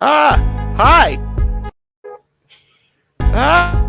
Ah, hi. Ah.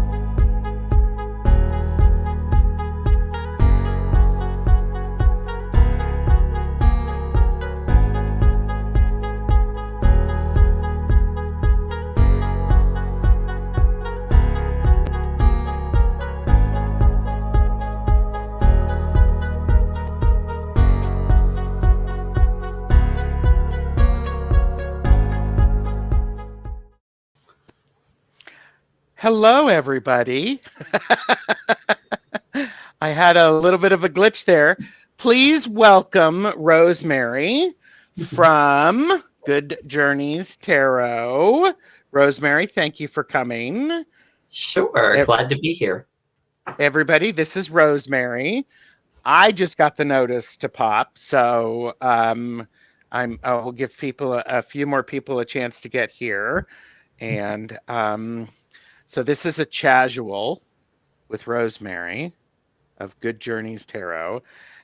Hello, everybody. I had a little bit of a glitch there. Please welcome Rosemary from Good Journeys Tarot. Rosemary, thank you for coming. Sure, glad to be here. Everybody, this is Rosemary. I just got the notice to pop, so I'll give people a few more people a chance to get here, and so this is a casual with Rosemary of Good Journeys Tarot,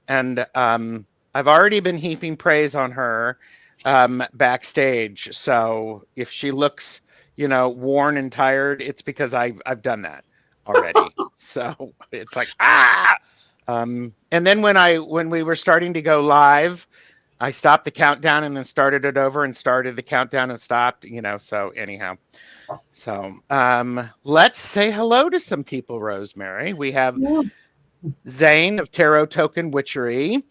and I've already been heaping praise on her backstage. So if she looks, worn and tired, it's because I've done that already. So it's like and then when we were starting to go live, I stopped the countdown and then started it over and started the countdown and stopped. So anyhow. So let's say hello to some people, Rosemary. We have Zane of Tarot Token Witchery.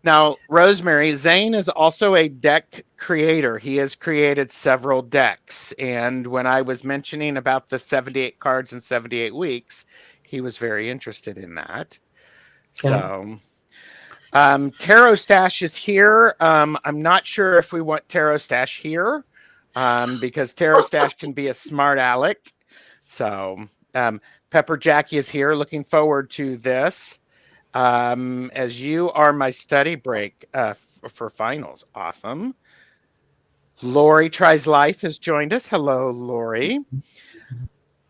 Now, Rosemary, Zane is also a deck creator. He has created several decks. And when I was mentioning about the 78 cards in 78 weeks, he was very interested in that. So Tarot Stash is here. I'm not sure if we want Tarot Stash here because Tarot Stash can be a smart aleck. So Pepper Jackie is here. Looking forward to this. As you are my study break for finals. Awesome. Lori Tries Life has joined us. Hello, Lori.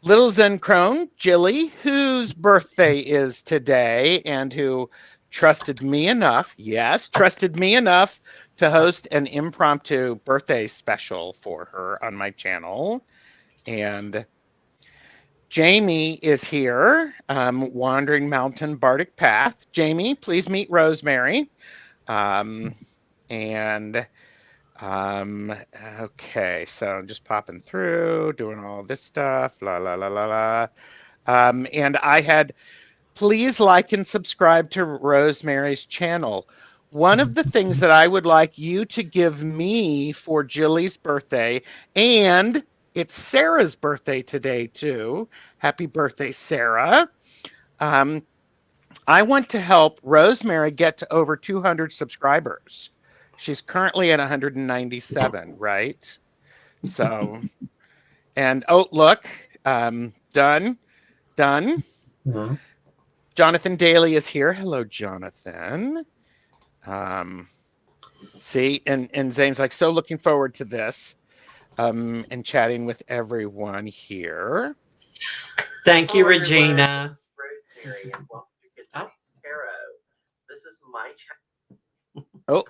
Little Zen Crone, Jilly, whose birthday is today and who trusted me enough to host an impromptu birthday special for her on my channel. And Jamie is here, Wandering Mountain Bardic Path. Jamie, please meet Rosemary. Okay, so I'm just popping through, doing all this stuff, la, la, la, la, la. And I had, please like and subscribe to Rosemary's channel. One of the things that I would like you to give me for Jilly's birthday, and it's Sarah's birthday today, too. Happy birthday, Sarah. I want to help Rosemary get to over 200 subscribers. She's currently at 197, right? So, and oh, look, done. Mm-hmm. Jonathan Daly is here. Hello, Jonathan. See, and Zane's like, so looking forward to this. And chatting with everyone here. Thank you, Regina. Rosemary, and welcome to Good Journeys Tarot. This is my channel. Oh,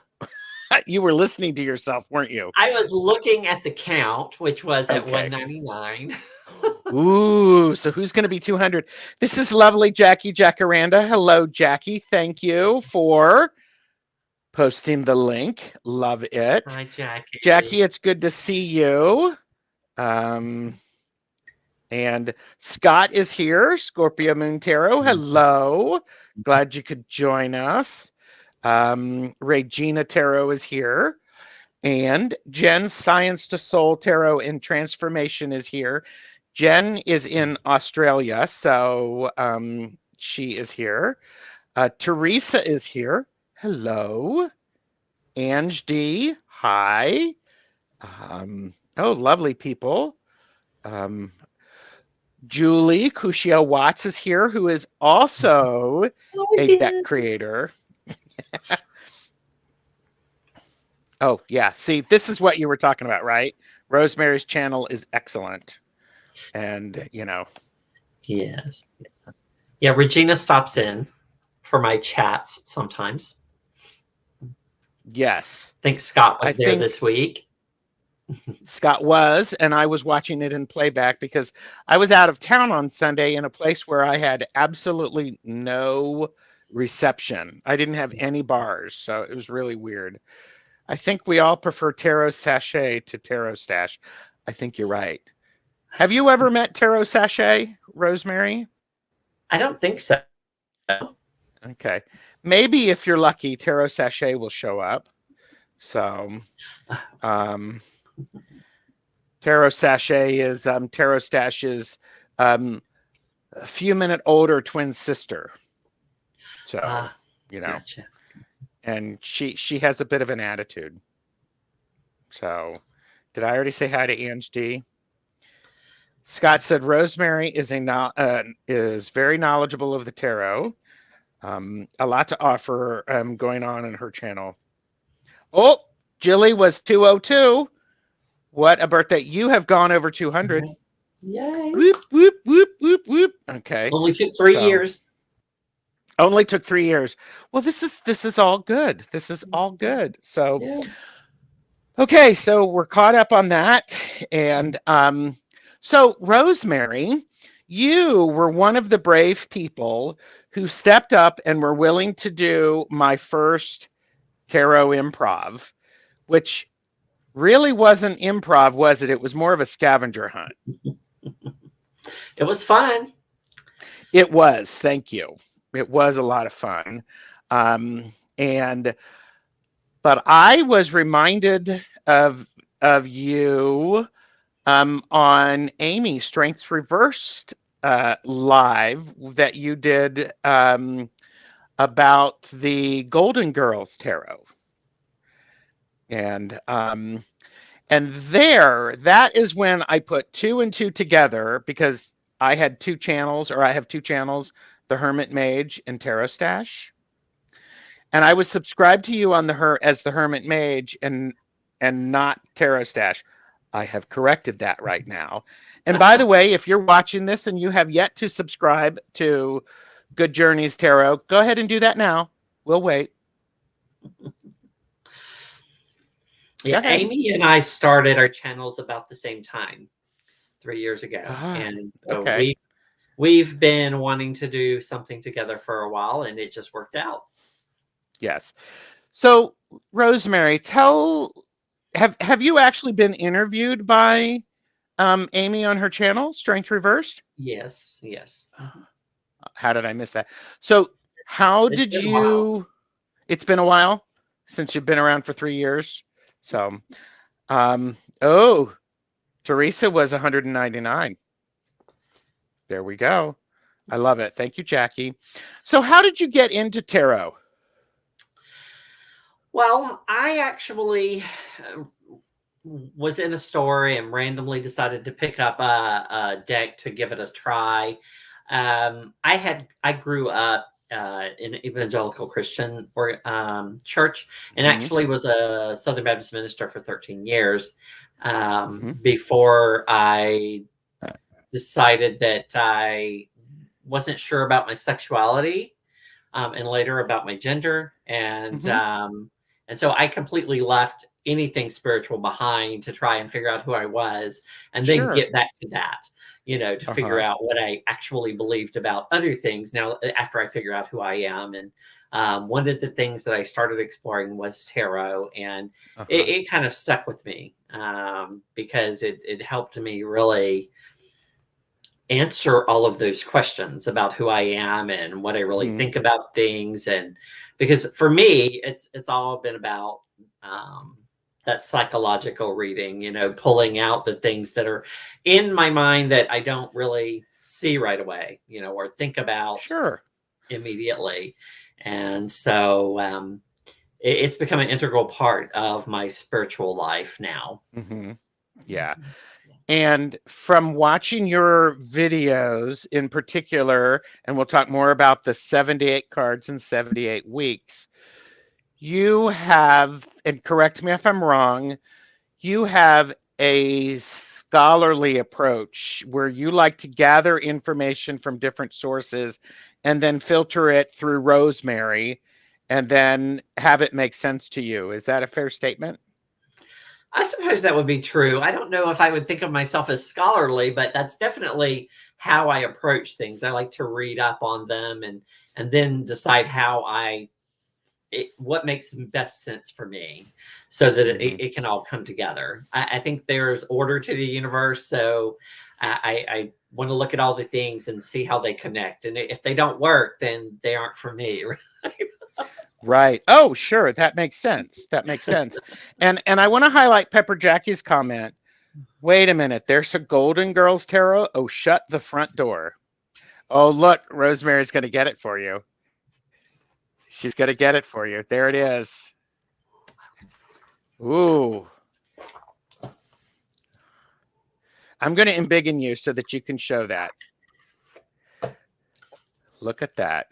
you were listening to yourself, weren't you? I was looking at the count, which was at 199. Ooh, so who's going to be 200? This is lovely Jackie Jacaranda. Hello, Jackie. Thank you for posting the link. Love it. Hi, Jackie. Jackie, it's good to see you. And Scott is here, Scorpio Moon Tarot. Hello. Glad you could join us. Regina Tarot is here. And Jen Science to Soul Tarot and Transformation is here. Jen is in Australia, so she is here. Teresa is here. Hello. Ange D, hi. Oh, lovely people. Julie Kushia Watts is here, who is also a deck creator. Oh, yeah. See, this is what you were talking about, right? Rosemary's channel is excellent. And, Yes. Yeah, Regina stops in for my chats sometimes. Yes. I think Scott was there this week. Scott was, and I was watching it in playback because I was out of town on Sunday in a place where I had absolutely no reception. I didn't have any bars, so it was really weird. I think we all prefer Tarot Sachet to Tarot Stash. I think you're right. Have you ever met Tarot Sachet, Rosemary? I don't think so. Okay. Maybe if you're lucky, Tarot Sachet will show up. So, Tarot Sachet is Tarot Stash's a few minute older twin sister. So, Gotcha. and she has a bit of an attitude. So, did I already say hi to Ange D? Scott said Rosemary is very knowledgeable of the tarot. A lot to offer going on in her channel. Oh, Jilly was 202. What a birthday. You have gone over 200. Yay. Whoop, whoop, whoop, whoop, whoop. Okay. Only took 3 years. Only took 3 years. Well, this is all good. This is all good. So, Yeah. okay, so we're caught up on that. And so, Rosemary, you were one of the brave people who stepped up and were willing to do my first tarot improv, which really wasn't improv, was it? It was more of a scavenger hunt. It was fun. It was. Thank you. It was a lot of fun. But I was reminded of you on Amy Strength Reversed live that you did about the Golden Girls tarot. And that is when I put 2 and 2 together, because I have 2 channels, the Hermit Mage and Tarot Stash. And I was subscribed to you on as the Hermit Mage and not Tarot Stash. I have corrected that right now. And by the way, if you're watching this and you have yet to subscribe to Good Journeys Tarot, go ahead and do that now. We'll wait. Yeah, Amy and I started our channels about the same time, 3 years ago. And so okay. we've been wanting to do something together for a while, and it just worked out. Yes. So, Rosemary, have you actually been interviewed by Amy on her channel, Strength Reversed? Yes. How did I miss that? So, how did you? It's been a while since you've been around for 3 years. So, Teresa was 199. There we go. I love it. Thank you, Jackie. So, how did you get into tarot? Well, I actually was in a store and randomly decided to pick up a deck to give it a try. I grew up in an evangelical Christian church, and actually was a Southern Baptist minister for 13 years before I decided that I wasn't sure about my sexuality, and later about my gender. And so I completely left anything spiritual behind to try and figure out who I was, and then get back to that, to figure out what I actually believed about other things. Now, after I figure out who I am, and one of the things that I started exploring was tarot, and it kind of stuck with me because it helped me really answer all of those questions about who I am and what I really think about things. And because for me, it's all been about that psychological reading, pulling out the things that are in my mind that I don't really see right away, or think about immediately. And so it's become an integral part of my spiritual life now. Yeah. And from watching your videos in particular, and we'll talk more about the 78 cards in 78 weeks, you have, and correct me if I'm wrong, you have a scholarly approach where you like to gather information from different sources and then filter it through Rosemary and then have it make sense to you. Is that a fair statement? I suppose that would be true. I don't know if I would think of myself as scholarly, but that's definitely how I approach things. I like to read up on them and then decide how what makes best sense for me so that Hmm. it can all come together. I think there's order to the universe. So I want to look at all the things and see how they connect. And if they don't work, then they aren't for me. Right. Oh, sure. That makes sense. That makes sense. And I want to highlight Pepper Jackie's comment. Wait a minute. There's a Golden Girls tarot. Oh, shut the front door. Oh, look, Rosemary's going to get it for you. She's going to get it for you. There it is. Ooh. I'm going to embiggen you so that you can show that. Look at that.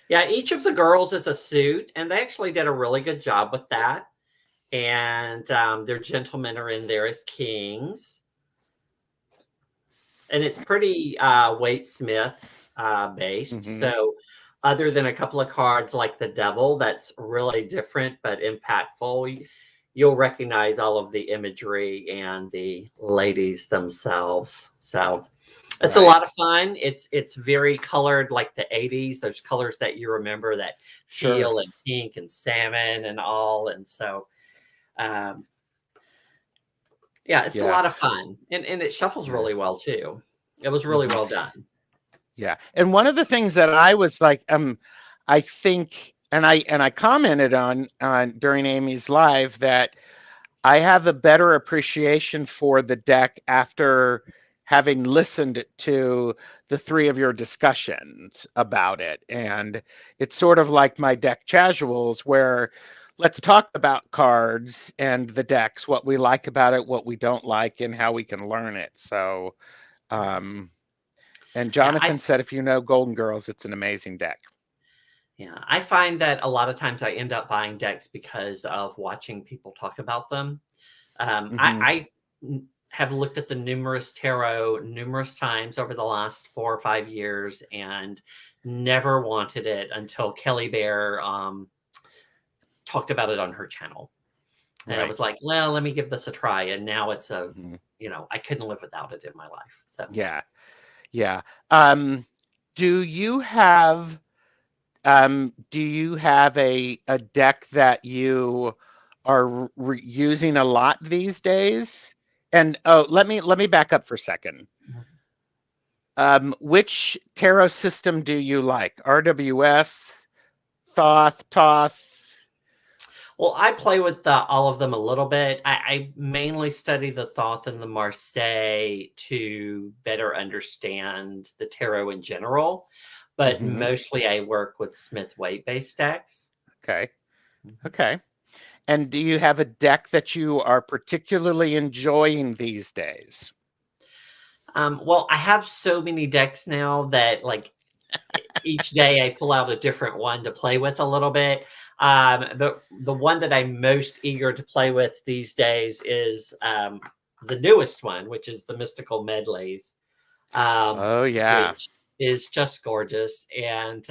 Yeah, each of the girls is a suit, and they actually did a really good job with that. And their gentlemen are in there as kings. And it's pretty Waite Smith based. Mm-hmm. So, other than a couple of cards like the Devil, that's really different but impactful, you'll recognize all of the imagery and the ladies themselves. So, it's a Right. lot of fun. It's very colored like the 80s. There's colors that you remember, that Sure. teal and pink and salmon and all. And so um, yeah, it's a Yeah. lot of fun. And it shuffles Yeah. really well too. It was really Hmm. well done. Yeah. And one of the things that I was like, I think, and I commented on during Amy's live that I have a better appreciation for the deck after having listened to the three of your discussions about it. And it's sort of like my deck casuals, where let's talk about cards and the decks, what we like about it, what we don't like, and how we can learn it. So, um, and Yeah, Jonathan said, if you know Golden Girls, it's an amazing deck. I find that a lot of times I end up buying decks because of watching people talk about them. Hmm. Have looked at the numerous tarot numerous times over the last 4 or 5 years and never wanted it until Kelly Bear talked about it on her channel. And I Right. was like, well, let me give this a try. And now it's Hmm. I couldn't live without it in my life. So Yeah. Yeah. Um, do you have a deck that you are using a lot these days? And oh, let me back up for a second. Which tarot system do you like? RWS, Thoth? well, I play with all of them a little bit. I mainly study the Thoth and the Marseille to better understand the tarot in general, but Hmm. mostly I work with Smith Waite based decks. Okay. Mhm. Okay. And do you have a deck that you are particularly enjoying these days? Well, I have so many decks now that like each day I pull out a different one to play with a little bit. The one that I'm most eager to play with these days is the newest one, which is the Mystical Medleys, um, Oh yeah. which is just gorgeous. And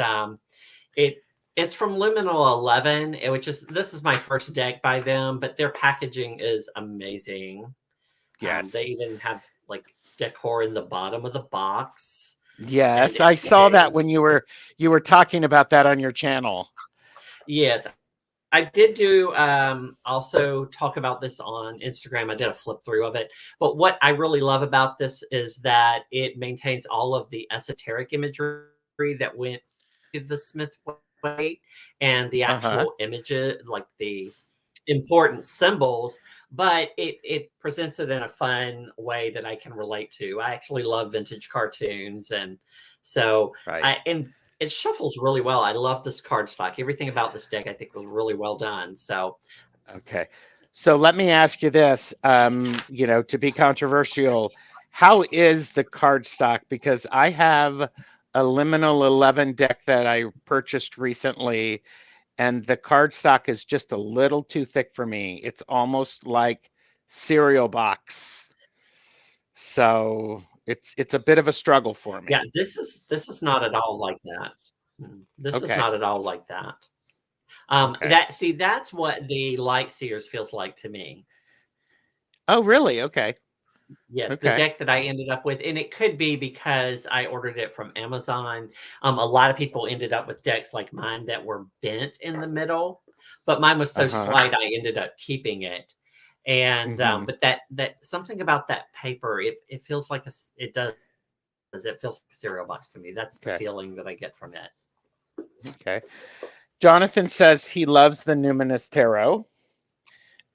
it it's from Luminal 11, which is this is my first deck by them, but their packaging is amazing. They Yes. even have like decor in the bottom of the box, and Yes, I saw that when you were talking about that on your channel. yes, I did do also talk about this on Instagram. I did a flip through of it. But what I really love about this is that it maintains all of the esoteric imagery that went to the Smith Waite and the Uh-huh. actual images, like the important symbols, but it presents it in a fun way that I can relate to. I actually love vintage cartoons, and so Right. and it shuffles really well. I love this card stock. Everything about this deck I think was really well done. So Okay. So let me ask you this, to be controversial, how is the card stock? Because I have a Liminal 11 deck that I purchased recently, and the card stock is just a little too thick for me. It's almost like cereal box. So it's a bit of a struggle for yeah, me. this is not at all like that. This is Okay. not at all like that. Okay. That's what the Light Seers feels like to me. Oh, really? Okay. Yes, the Okay. deck that I ended up with, and it could be because I ordered it from Amazon. A lot of people ended up with decks like mine that were bent in the middle, but mine was so Uh-huh. slight I ended up keeping it. And Mm-hmm. but that something about that paper, it feels like it does it feels like a cereal box to me. That's the Okay. feeling that I get from it. Okay. Jonathan says he loves the Numinous Tarot,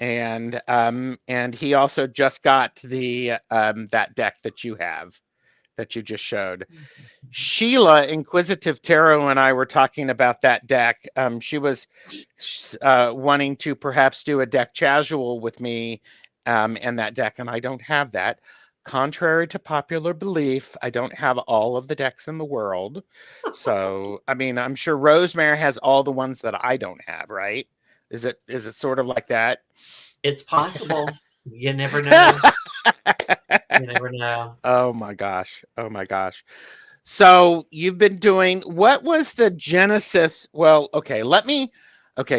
and he also just got the that deck that you have that you just showed. Sheila, Inquisitive Tarot, and I were talking about that deck. She was wanting to perhaps do a deck casual with me and that deck, and I don't have that. Contrary to popular belief, I don't have all of the decks in the world. So, I mean, I'm sure Rosemary has all the ones that I don't have, right? Is it sort of like that? It's possible. You never know. You never know. Oh my gosh. Oh my gosh. So you've been doing, what was the genesis? Well, okay,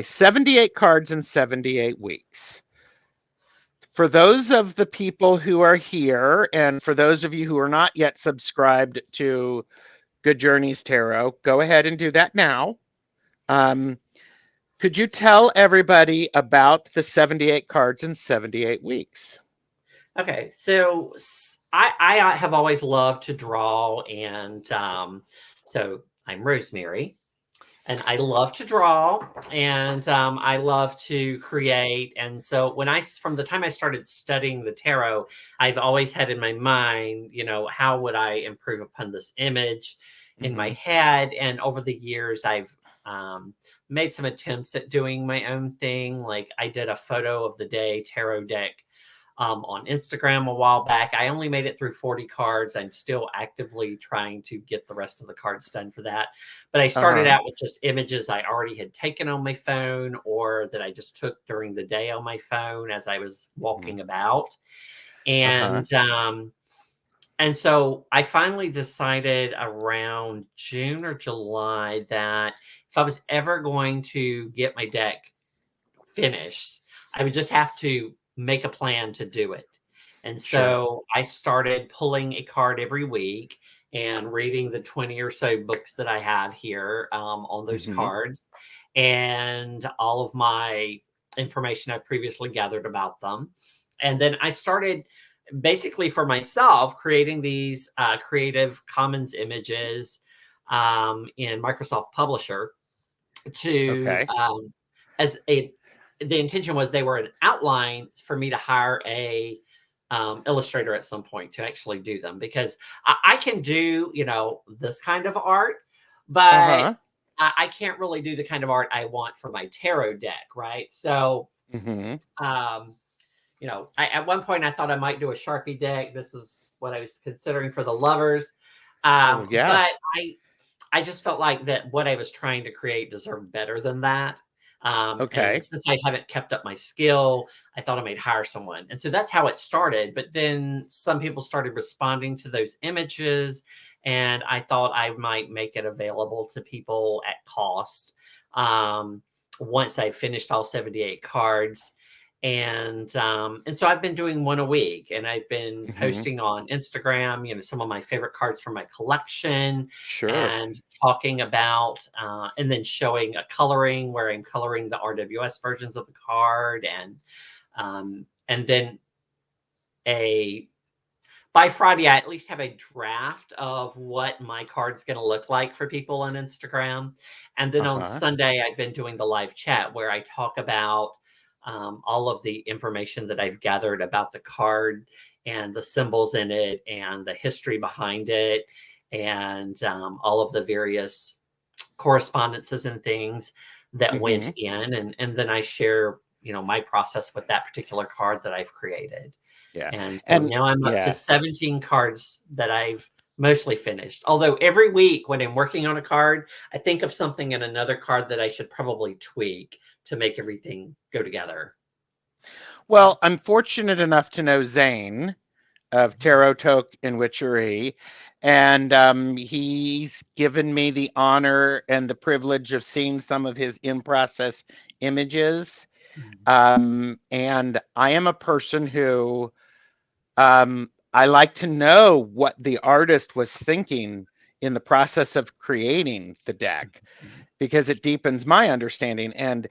78 cards in 78 weeks. For those of the people who are here, and for those of you who are not yet subscribed to Good Journeys Tarot, go ahead and do that now. Um, could you tell everybody about the 78 cards in 78 weeks? Okay, so I have always loved to draw, and so I'm Rosemary, and I love to draw, and I love to create. And so from the time I started studying the tarot, I've always had in my mind, how would I improve upon this image in my Mm-hmm. head? And over the years, I've um, made some attempts at doing my own thing. Like I did a photo of the day tarot deck on Instagram a while back. I only made it through 40 cards. I'm still actively trying to get the rest of the cards done for that. But I started Uh-huh. out with just images I already had taken on my phone or that I just took during the day on my phone as I was Mm-hmm. walking about. Uh-huh. And so I finally decided around June or July that if I was ever going to get my deck finished, I would just have to make a plan to do it. And Sure. so I started pulling a card every week and reading the 20 or so books that I have here on those Mm-hmm. cards and all of my information I previously gathered about them. And then I started basically for myself creating these Creative Commons images in Microsoft Publisher to Okay. as a the intention was they were an outline for me to hire a illustrator at some point to actually do them because I can do this kind of art, but Uh-huh. I can't really do the kind of art I want for my tarot deck, right? So Mm-hmm. um, at one point I thought I might do a Sharpie deck. This is what I was considering for the lovers, Oh, yeah. but I just felt like that what I was trying to create deserved better than that. And Okay. since I haven't kept up my skill, I thought I might hire someone. And so that's how it started. But then some people started responding to those images, and I thought I might make it available to people at cost once I finished all 78 cards. And so I've been doing one a week, and I've been Mm-hmm. posting on Instagram, some of my favorite cards from my collection, Sure. and talking about, and then showing a coloring where I'm coloring the RWS versions of the card, and then a by Friday I at least have a draft of what my card's going to look like for people on Instagram, and then on Uh-huh. Sunday I've been doing the live chat where I talk about all of the information that I've gathered about the card and the symbols in it and the history behind it and all of the various correspondences and things that went Mm-hmm. in, and then I share my process with that particular card that I've created. Yeah. And so And now I'm up to yeah. 17 cards that I've mostly finished. Although every week when I'm working on a card, I think of something in another card that I should probably tweak to make everything go together. Well, I'm fortunate enough to know Zane. of Tarot Toque and Witchery. And he's given me the honor and the privilege of seeing some of his in process images. And I am a person who I like to know what the artist was thinking in the process of creating the deck, because it deepens my understanding. And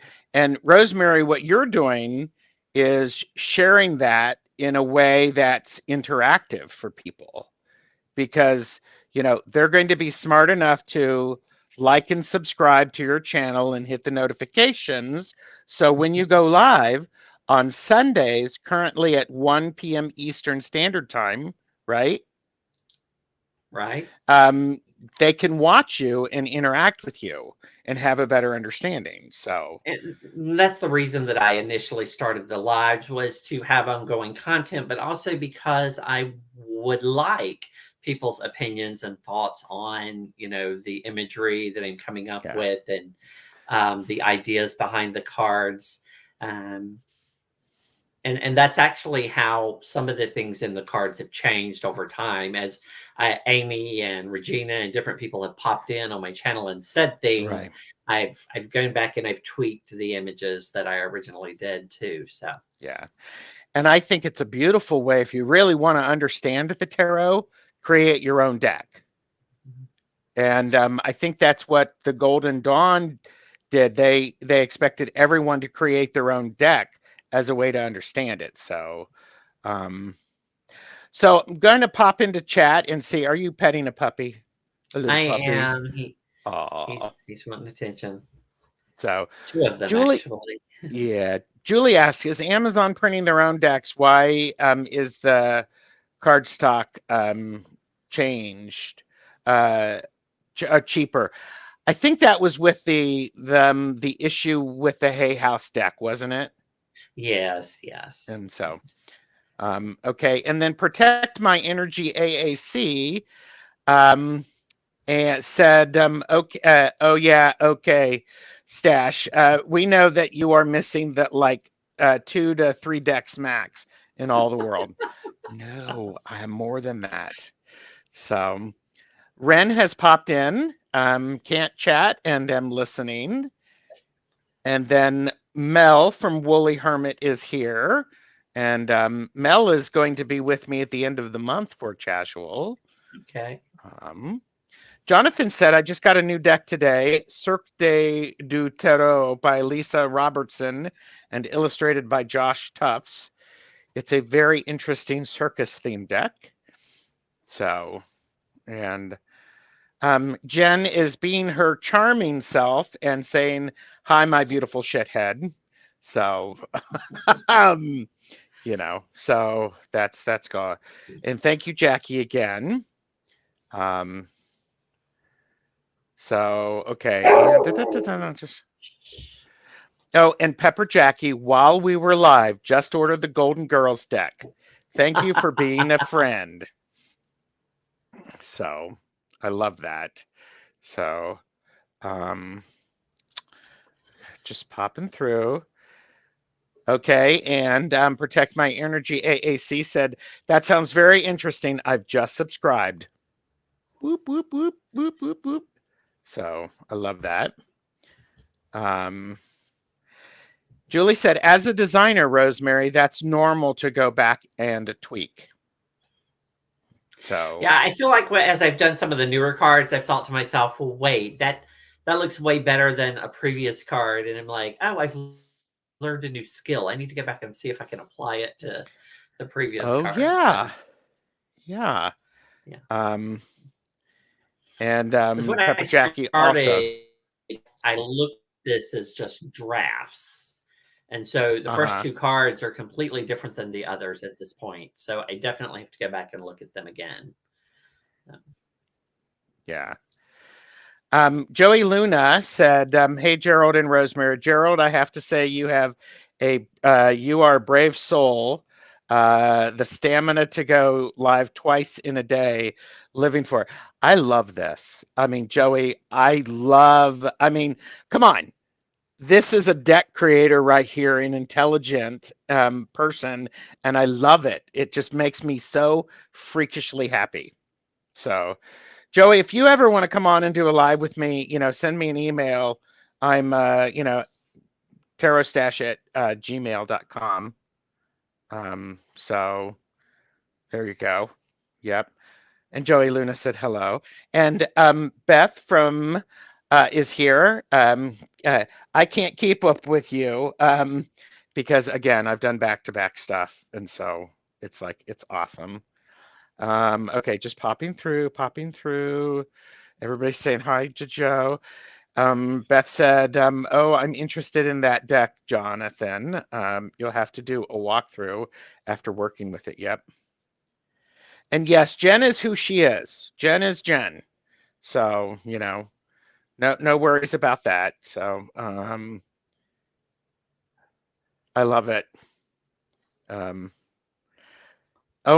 Rosemary, what you're doing is sharing that in a way that's interactive for people, because they're going to be smart enough to like and subscribe to your channel and hit the notifications, so when you go live on Sundays, currently at 1 p.m. Eastern Standard Time, right? Right. They can watch you and interact with you and have a better understanding. So, and that's the reason that I initially started the lives, was to have ongoing content, but also because I would like people's opinions and thoughts on, the imagery that I'm coming up yeah, with, and the ideas behind the cards. And that's actually how some of the things in the cards have changed over time, as Amy and Regina and different people have popped in on my channel and said things. right. I've gone back and I've tweaked the images that I originally did too. So Yeah. And I think it's a beautiful way, if you really want to understand the tarot, create your own deck. And I think that's what the Golden Dawn did. They expected everyone to create their own deck as a way to understand it. So, so I'm going to pop into chat and see. Are you petting a puppy? A little I puppy. am. Oh, He's wanting attention. so Two of them Julie, actually. yeah, Julie asked, is Amazon printing their own decks? Why is the cardstock changed, uh, cheaper? I think that was with the issue with the Hay House deck, wasn't it? Yes, yes. And so, okay, and then Protect My Energy AAC and said, okay, oh yeah, okay, Stash. We know that you are missing that, like 2 to 3 decks max in all the world. No, I am more than that. So Ren has popped in. Can't chat and am listening. And then Mel from Woolly Hermit is here. And Mel is going to be with me at the end of the month for Casual. Okay. Jonathan said, I just got a new deck today, Cirque du Tarot by Lisa Robertson and illustrated by Josh Tufts. It's a very interesting circus themed deck. So, and Jen is being her charming self and saying, hi, my beautiful shithead. So, so that's go. And thank you, Jackie, again. So, okay. And just, oh, and Pepper Jackie, while we were live, just ordered the Golden Girls deck. Thank you for being a friend. So, I love that. So, just popping through. Okay, and Protect My Energy AAC said, that sounds very interesting. I've just subscribed. Whoop, whoop, whoop, whoop, whoop, whoop. So I love that. Julie said, as a designer, Rosemary, that's normal to go back and tweak. So yeah, I feel like as I've done some of the newer cards, I've thought to myself, well, wait, that looks way better than a previous card. And I'm like, oh, I've learned a new skill. I need to go back and see if I can apply it to the previous oh card. So yeah. Yeah. yeah. And Because when I Pepper Jackie also. started, I looked at this as just drafts. And so the first two cards are completely different than the others at this point. So I definitely have to go back and look at them again. Yeah. Joey Luna said, hey, Gerald and Rosemary. Gerald, I have to say you have you are a brave soul. The stamina to go live twice in a day, living for it. I love this. I mean, Joey, come on. this is a deck creator right here, an intelligent person, and I love it. It just makes me so freakishly happy. So, Joey, if you ever want to come on and do a live with me, send me an email. I'm, tarotstash at gmail.com. So there you go. Yep. And Joey Luna said hello. And Beth from is here. I can't keep up with you because, again, I've done back-to-back stuff. And so it's awesome. Okay, just popping through. Everybody's saying hi to Joe. Beth said, oh, I'm interested in that deck, Jonathan. You'll have to do a walkthrough after working with it. Yep. And yes, Jen is who she is. Jen is Jen. So, no worries about that. So, I love it. Oh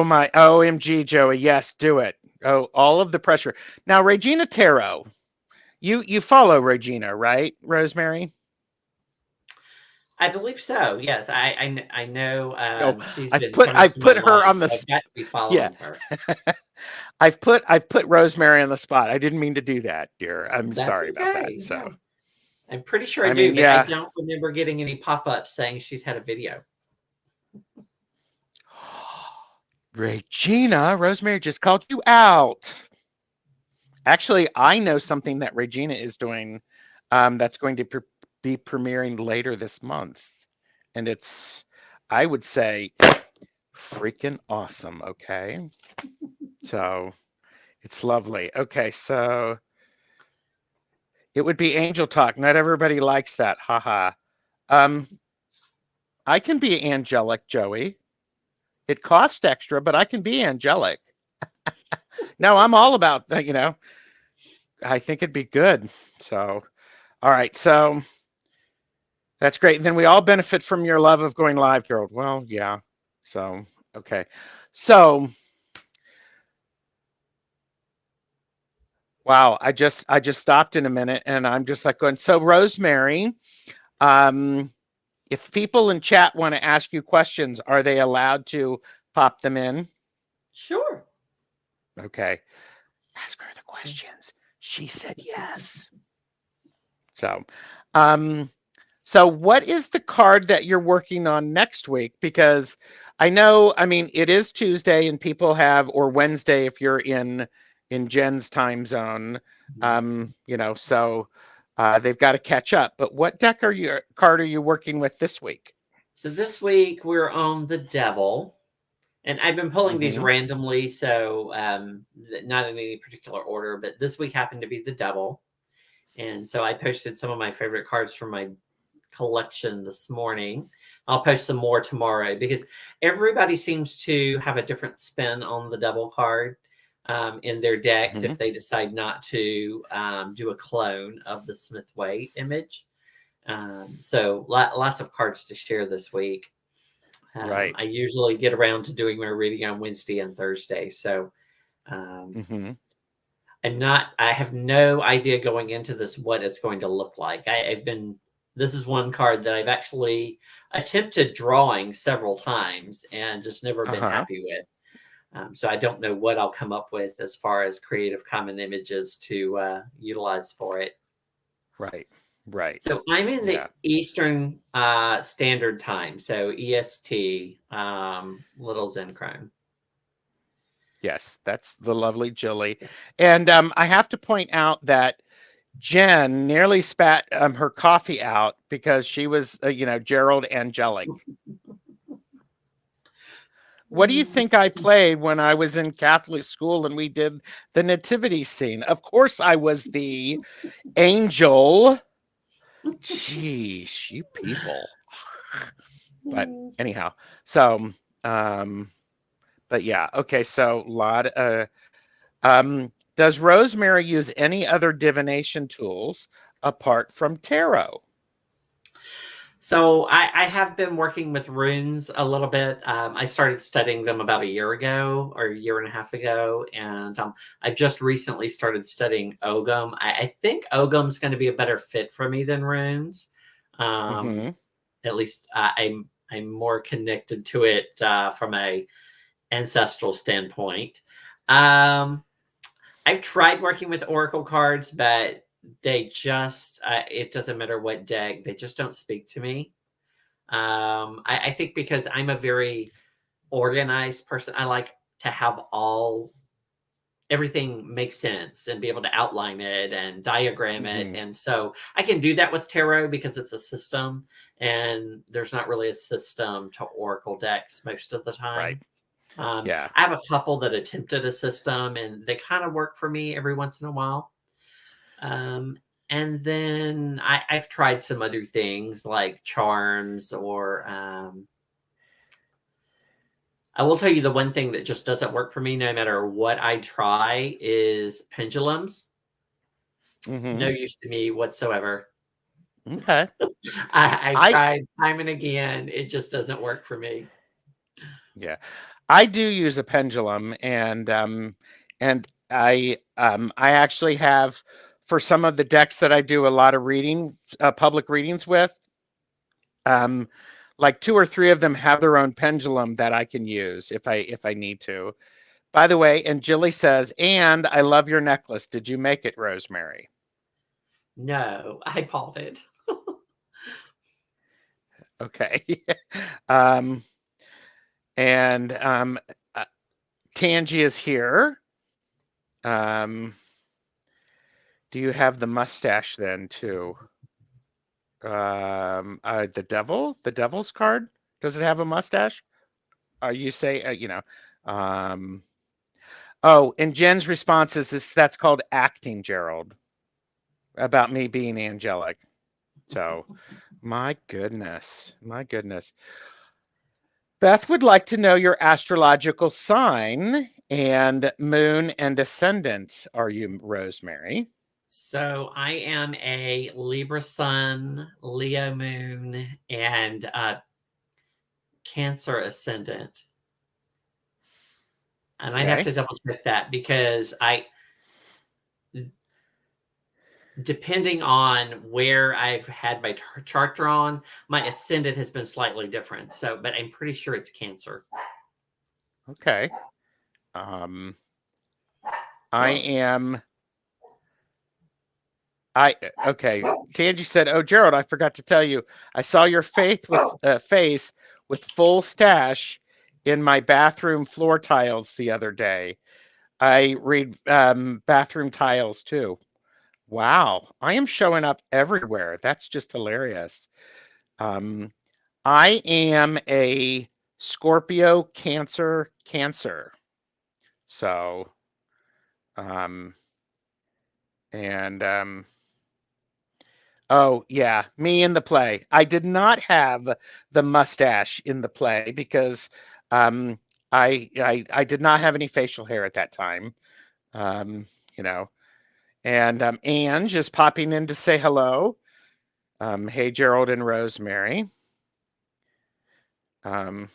my, OMG, Joey. Yes, do it. Oh, all of the pressure. Now, Regina Tarot, you follow Regina, right, Rosemary? I believe so. Yes, I know. Oh, She's I've been put coming I've to my put her live, on so the I've got to be yeah. following her. I've put Rosemary on the spot. I didn't mean to do that, dear. I'm That's sorry about that. okay. So, Yeah, I'm pretty sure I I do, mean, but I yeah. don't remember getting any pop-ups saying she's had a video. Regina, Rosemary just called you out. Actually, I know something that Regina is doing that's going to be premiering later this month. And it's, I would say, freaking awesome. Okay. So it's lovely. Okay. So it would be angel talk. Not everybody likes that. Haha. Um, I can be angelic, Joey. It costs extra, but I can be angelic. No, I'm all about that, I think it'd be good. So, all right. So that's great. Then we all benefit from your love of going live, Gerald. Well, yeah. So, okay. So, wow, I just stopped in a minute and I'm just like going, so Rosemary, um, if people in chat want to ask you questions, are they allowed to pop them in? Sure. Okay. Ask her the questions. She said yes. So, um, so what is the card that you're working on next week? Because I mean, it is Tuesday and people have, or Wednesday if you're in Jen's time zone, so they've got to catch up. But what card are you working with this week? So this week we're on the Devil, and I've been pulling these Mm-hmm. randomly, so not in any particular order. But this week happened to be the Devil, and so I posted some of my favorite cards from my collection this morning. I'll post some more tomorrow because everybody seems to have a different spin on the Devil card in their decks Mm-hmm. if they decide not to do a clone of the Smith Way image. So lots of cards to share this week. Right. I usually get around to doing my reading on Wednesday and Thursday. So um, Mm-hmm. I have no idea going into this what it's going to look like. This is one card that I've actually attempted drawing several times and just never been Uh-huh. happy with. So I don't know what I'll come up with as far as creative common images to utilize for it. Right. Right. So I'm in the Yeah. Eastern Standard Time, so EST, Little Zenchrome. Yes, that's the lovely Jilly. And I have to point out that Jen nearly spat her coffee out because she was, Gerald Angelic. What do you think I played when I was in Catholic school and we did the nativity scene? Of course, I was the angel. Jeez, you people. But anyhow, so, but yeah, okay. So a lot. Does Rosemary use any other divination tools apart from tarot? So I have been working with runes a little bit. I started studying them about a year ago or a year and a half ago, and I've just recently started studying Ogum. I think Ogum's going to be a better fit for me than runes. Mm-hmm. At least I'm more connected to it from a ancestral standpoint. Um, I've tried working with oracle cards, but they just it doesn't matter what deck, they just don't speak to me. I think because I'm a very organized person, I like to have all everything make sense and be able to outline it and diagram it. Mm-hmm. And so I can do that with tarot because it's a system, and there's not really a system to oracle decks most of the Right. time. Yeah. I have a couple that attempted a system and they kind of work for me every once in a while. Um, and then I've tried some other things like charms or I will tell you the one thing that just doesn't work for me no matter what I try is pendulums. No Mm-hmm. use to me whatsoever. Okay. I've I tried time and again. It just doesn't work for me. Yeah, I do use a pendulum, and I actually have for some of the decks that I do a lot of public readings with. Um, like two or three of them have their own pendulum that I can use if I need to. By the way, and Jilly says, "And I love your necklace. Did you make it, Rosemary?" No, I bought it. Okay. um, and uh, Tangi is here. Um, do you have the mustache then too? The devil's card. Does it have a mustache? You say, um, oh, and Jen's response is that's called acting, Gerald, about me being angelic. So, my goodness, my goodness. Beth would like to know your astrological sign and moon and ascendant. Are you, Rosemary? So I am a Libra sun, Leo moon, and Cancer ascendant. I might have Okay. to double check that because depending on where I've had my chart drawn, my ascendant has been slightly different. So, but I'm pretty sure it's Cancer. Okay. Um, I am I okay. Tangi said, "Oh, Gerald, I forgot to tell you. I saw your face with full stash in my bathroom floor tiles the other day. I read bathroom tiles too. Wow, I am showing up everywhere. That's just hilarious. Um, I am a Scorpio Cancer. So, um, and oh, yeah, me in the play. I did not have the mustache in the play because um, I did not have any facial hair at that time. Um, you know, and Ange is popping in to say hello. Hey, Gerald and Rosemary. Um,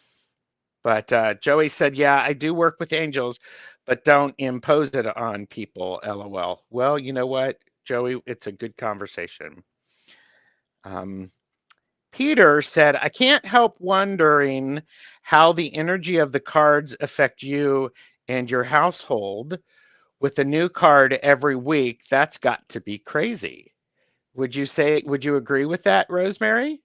but Joey said, "Yeah, I do work with angels, but don't impose it on people." LOL. Well, you know what, Joey? It's a good conversation. Um, Peter said, "I can't help wondering how the energy of the cards affect you and your household. With a new card every week, that's got to be crazy." Would you agree with that, Rosemary?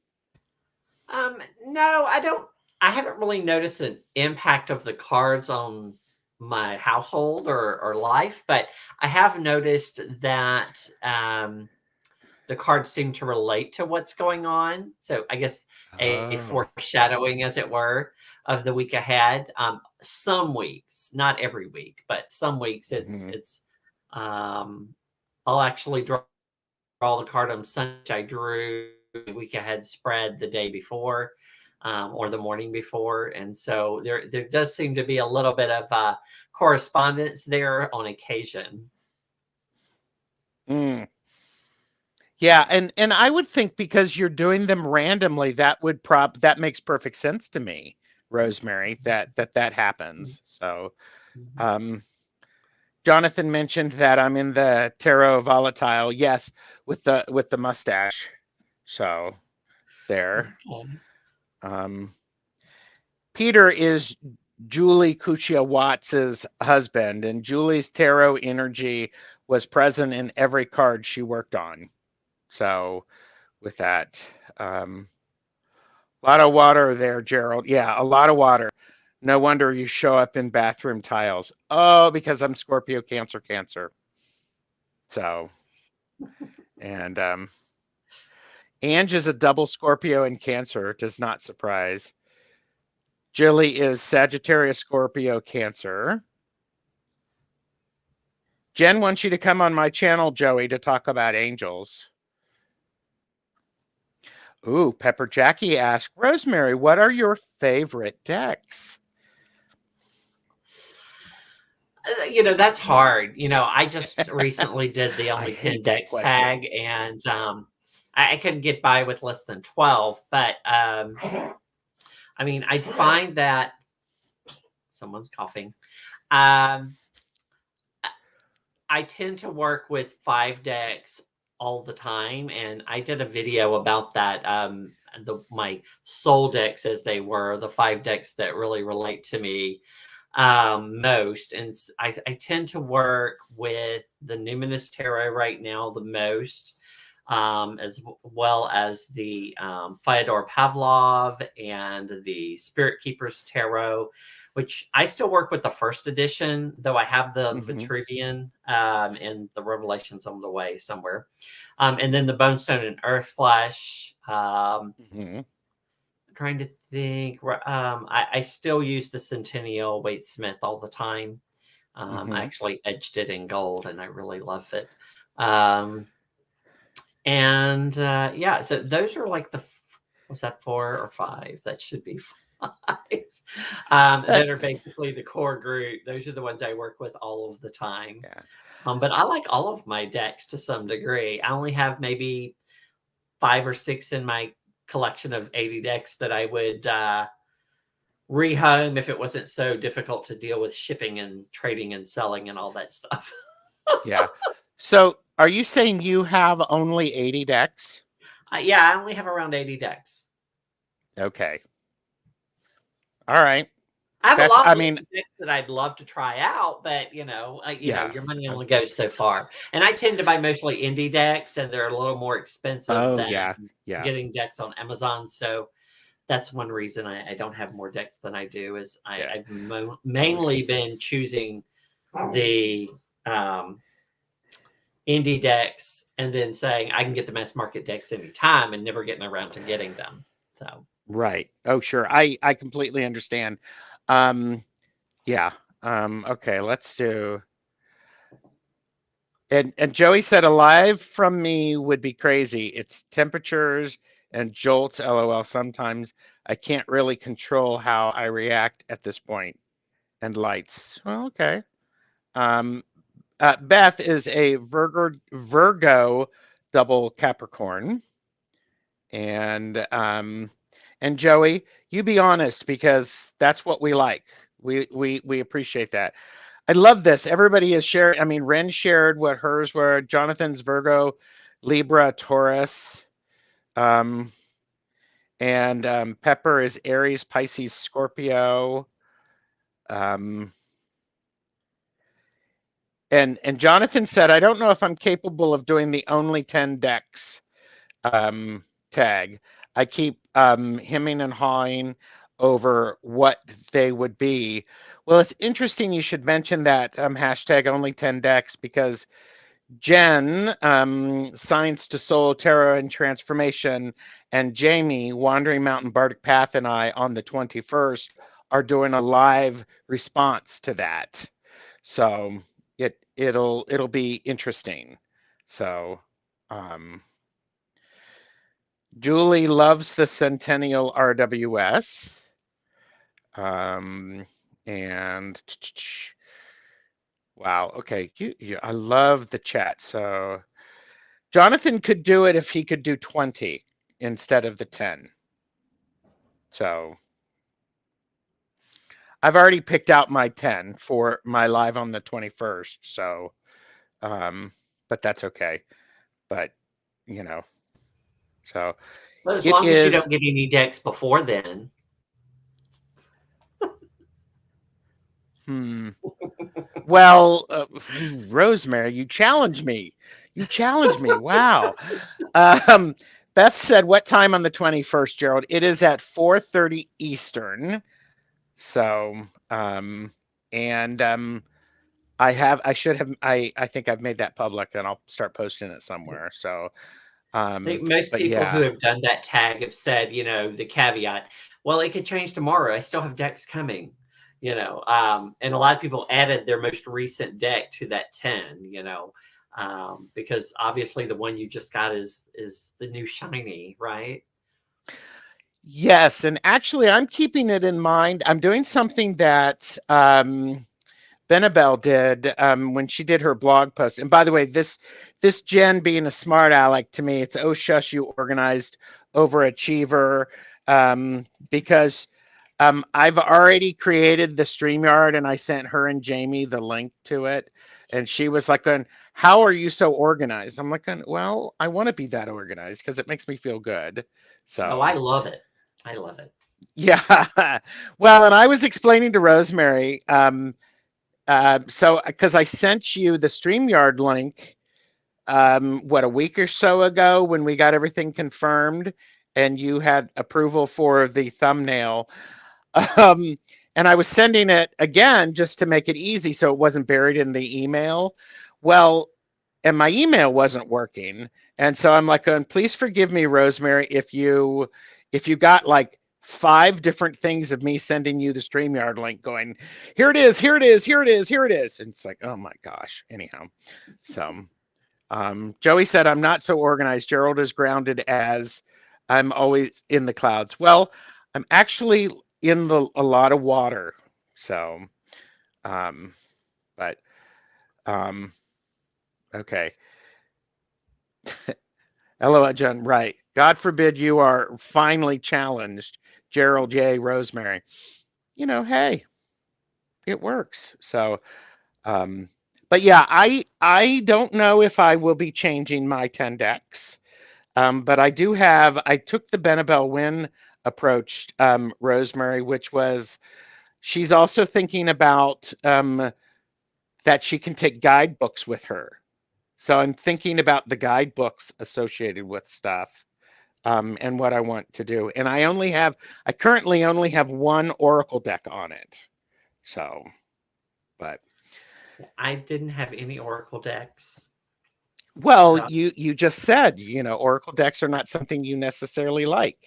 No, I don't. I haven't really noticed an impact of the cards on my household or life, but I have noticed that the cards seem to relate to what's going on. So I guess a Oh. foreshadowing, as it were, of the week ahead. Some weeks, not every week, but some weeks Mhm. it's. Um, I'll actually draw the card on Sunday. I drew the week ahead spread the day before. Or the morning before, and so there does seem to be a little bit of correspondence there on occasion. Mm. Yeah, and I would think because you're doing them randomly, that makes perfect sense to me, Rosemary, that happens. So, Mhm. um, Jonathan mentioned that I'm in the tarot volatile. Yes, with the mustache. So. there. Okay. Um, Peter is Julie Kuchia Watts's husband, and Julie's tarot energy was present in every card she worked on. So, with that, a lot of water there, Gerald. Yeah, a lot of water. No wonder you show up in bathroom tiles. Oh, because I'm Scorpio, Cancer, Cancer. So, and Ange is a double Scorpio and Cancer. Does not surprise. Jilly is Sagittarius, Scorpio, Cancer. Jen wants you to come on my channel, Joey, to talk about angels. Ooh, Pepper Jackie asked, Rosemary, what are your favorite decks? That's hard. I just recently did the I only 10 hate that decks question. tag, and I couldn't get by with less than 12. But I find that someone's coughing. Um, I tend to work with 5 decks all the time, and I did a video about that. My soul decks, as they were, the 5 decks that really relate to me most. And I tend to work with the Numinous Tarot right now the most, as well as the Fyodor Pavlov and the Spirit Keepers Tarot, which I still work with the first edition, though I have the Mm-hmm. Vitruvian and the Revelations on the way somewhere. And then the Bonestone and Earthflesh. Mm-hmm. I'm trying to think. I still use the Centennial Waite Smith all the time. I Mm-hmm. actually edged it in gold, and I really love it. Um, and yeah, so those are like was that 4 or 5? That should be 5. That are basically the core group. Those are the ones I work with all of the time. Yeah. But I like all of my decks to some degree. I only have maybe 5 or 6 in my collection of 80 decks that I would rehome if it wasn't so difficult to deal with shipping and trading and selling and all that stuff. Yeah. So are you saying you have only 80 decks? Yeah, I only have around 80 decks. Okay. All right. I have a That's, long I list mean, of decks that I'd love to try out, but yeah. your money only goes so far. And I tend to buy mostly indie decks, and they're a little more expensive Oh, than yeah. Yeah. getting decks on Amazon. So that's one reason I don't have more decks than I do. Is Yeah. I've mainly been choosing the indie decks and then saying I can get the mass market decks anytime and never getting around to getting them. So Right. Oh, sure. I completely understand. Um, yeah. Okay, let's do. And Joey said a live from me would be crazy. It's temperatures and jolts, LOL. Sometimes I can't really control how I react at this point. And lights. Well, okay. Um, Beth is a Virgo double Capricorn. And Joey, you be honest because that's what we like. We appreciate that. I love this. Everybody is sharing. I mean, Ren shared what hers were. Jonathan's Virgo, Libra, Taurus, um, and Pepper is Aries, Pisces, Scorpio. Um, and Jonathan said, I don't know if I'm capable of doing the only 10 decks tag. I keep hemming and hawing over what they would be. Well, it's interesting you should mention that hashtag only 10 decks because Jen, Science to Soul, Tarot and Transformation, and Jamie, Wandering Mountain Bardic Path, and I on the 21st are doing a live response to that. So it'll be interesting. So Julie loves the Centennial RWS. Um, and wow, okay, I love the chat. So Jonathan could do it if he could do 20 instead of the 10. So I've already picked out my 10 for my live on the 21st. So, but that's okay. But, you know, So But as it long as you is. don't get any decks before then. Hmm. Well, Rosemary, you challenge me. You challenge me. Wow. Um, Beth said, "What time on the 21st, Gerald?" It is at 4:30 Eastern. So, and I should have, I think I've made that public, and I'll start posting it somewhere. So, I think most but people who yeah, have done that tag have said, the caveat, well, it could change tomorrow. I still have decks coming, and a lot of people added their most recent deck to that 10, because obviously the one you just got is the new shiny, right? yes, and actually, I'm keeping it in mind. I'm doing something that Benabel did when she did her blog post. And by the way, this Jen being a smart aleck to me, it's oh shush, you organized overachiever, because I've already created the StreamYard and I sent her and Jamie the link to it. And she was like, "How are you so organized?" I'm like, "Well, I want to be that organized because it makes me feel good." Oh, So I love it. I love it. yeah. Well, and I was explaining to Rosemary, so because I sent you the StreamYard link, what, a week or so ago when we got everything confirmed, and you had approval for the thumbnail. Um, and I was sending it again just to make it easy so it wasn't buried in the email. Well, and my email wasn't working. And so I'm like, please forgive me, Rosemary, if you got like 5 different things of me sending you the StreamYard link going, here it is, here it is, here it is, here it is. And it's like, oh my gosh. Anyhow. So Joey said, I'm not so organized. Gerald is grounded as I'm always in the clouds. Well, I'm actually in a lot of water. So, um, but um, okay. LOL, John, right. God forbid you are finally challenged. Gerald, yay, Rosemary. Hey, it works. So, um, but yeah, I don't know if I will be changing my 10 decks. But I took the Benabel Win approach, Rosemary, which was she's also thinking about that she can take guidebooks with her. So I'm thinking about the guidebooks associated with stuff, and what I want to do. And I currently only have one Oracle deck on it. So, but I didn't have any Oracle decks. well, So you just said, Oracle decks are not something you necessarily like.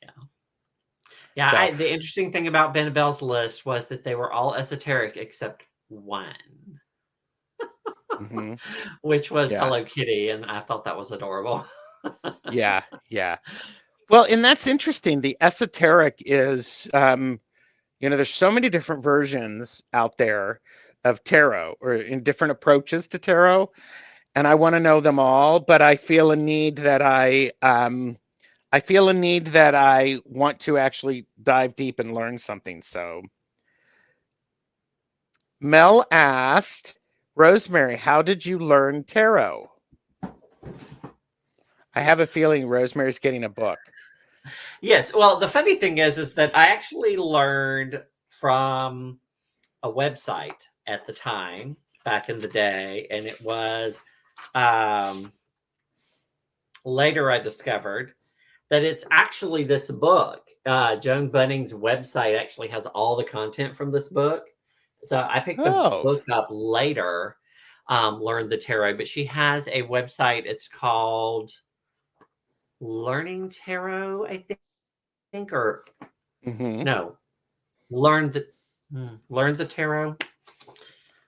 yeah. Yeah, So, the interesting thing about Benabel's list was that they were all esoteric except one, mhm, which was yeah, Hello Kitty, and I thought that was adorable. yeah, yeah. Well, and that's interesting. The esoteric is, there's so many different versions out there of tarot or in different approaches to tarot, and I want to know them all, but I feel a need that I want to actually dive deep and learn something. So Mel asked, Rosemary, how did you learn tarot? I have a feeling Rosemary's getting a book. Yes. Well, the funny thing is that I actually learned from a website at the time back in the day, and it was um, later I discovered that it's actually this book. Joan Bunning's website actually has all the content from this book. So I picked the Oh, book up later, learned the tarot, but she has a website. It's called Learning Tarot, I think, or mm-hmm. no, Learn the Learn the Tarot.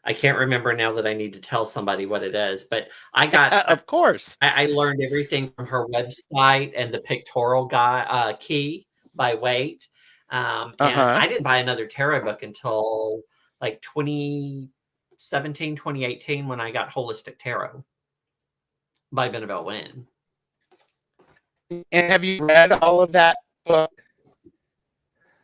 I can't remember now that I need to tell somebody what it is, but I got Of course. I learned everything from her website and the pictorial key by weight. And Uh-huh. I didn't buy another tarot book until like 2017, 2018 when I got Holistic Tarot by Benabel Wynn. And have you read all of that book?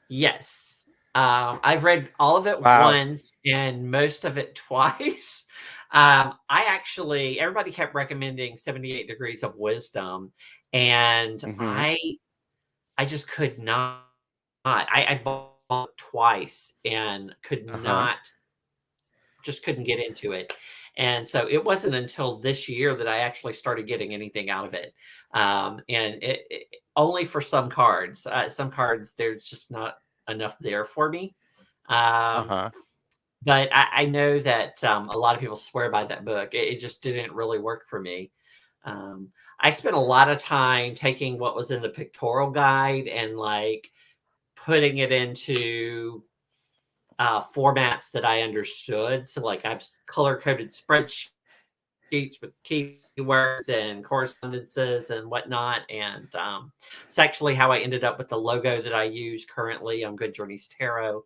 Yes. I've read all of it Wow. once and most of it twice. Everybody kept recommending 78 Degrees of Wisdom, and Mm-hmm. I just could not. I bought it twice and could Uh-huh. not, just couldn't get into it. And so it wasn't until this year that I actually started getting anything out of it. And only for some cards. Some cards, there's just not enough there for me. Um, Uh-huh. but I know that a lot of people swear by that book. It just didn't really work for me. I spent a lot of time taking what was in the pictorial guide and like putting it into formats that I understood. So, like, I've color coded spreadsheets with keywords and correspondences and whatnot. And it's actually how I ended up with the logo that I use currently on Good Journeys Tarot.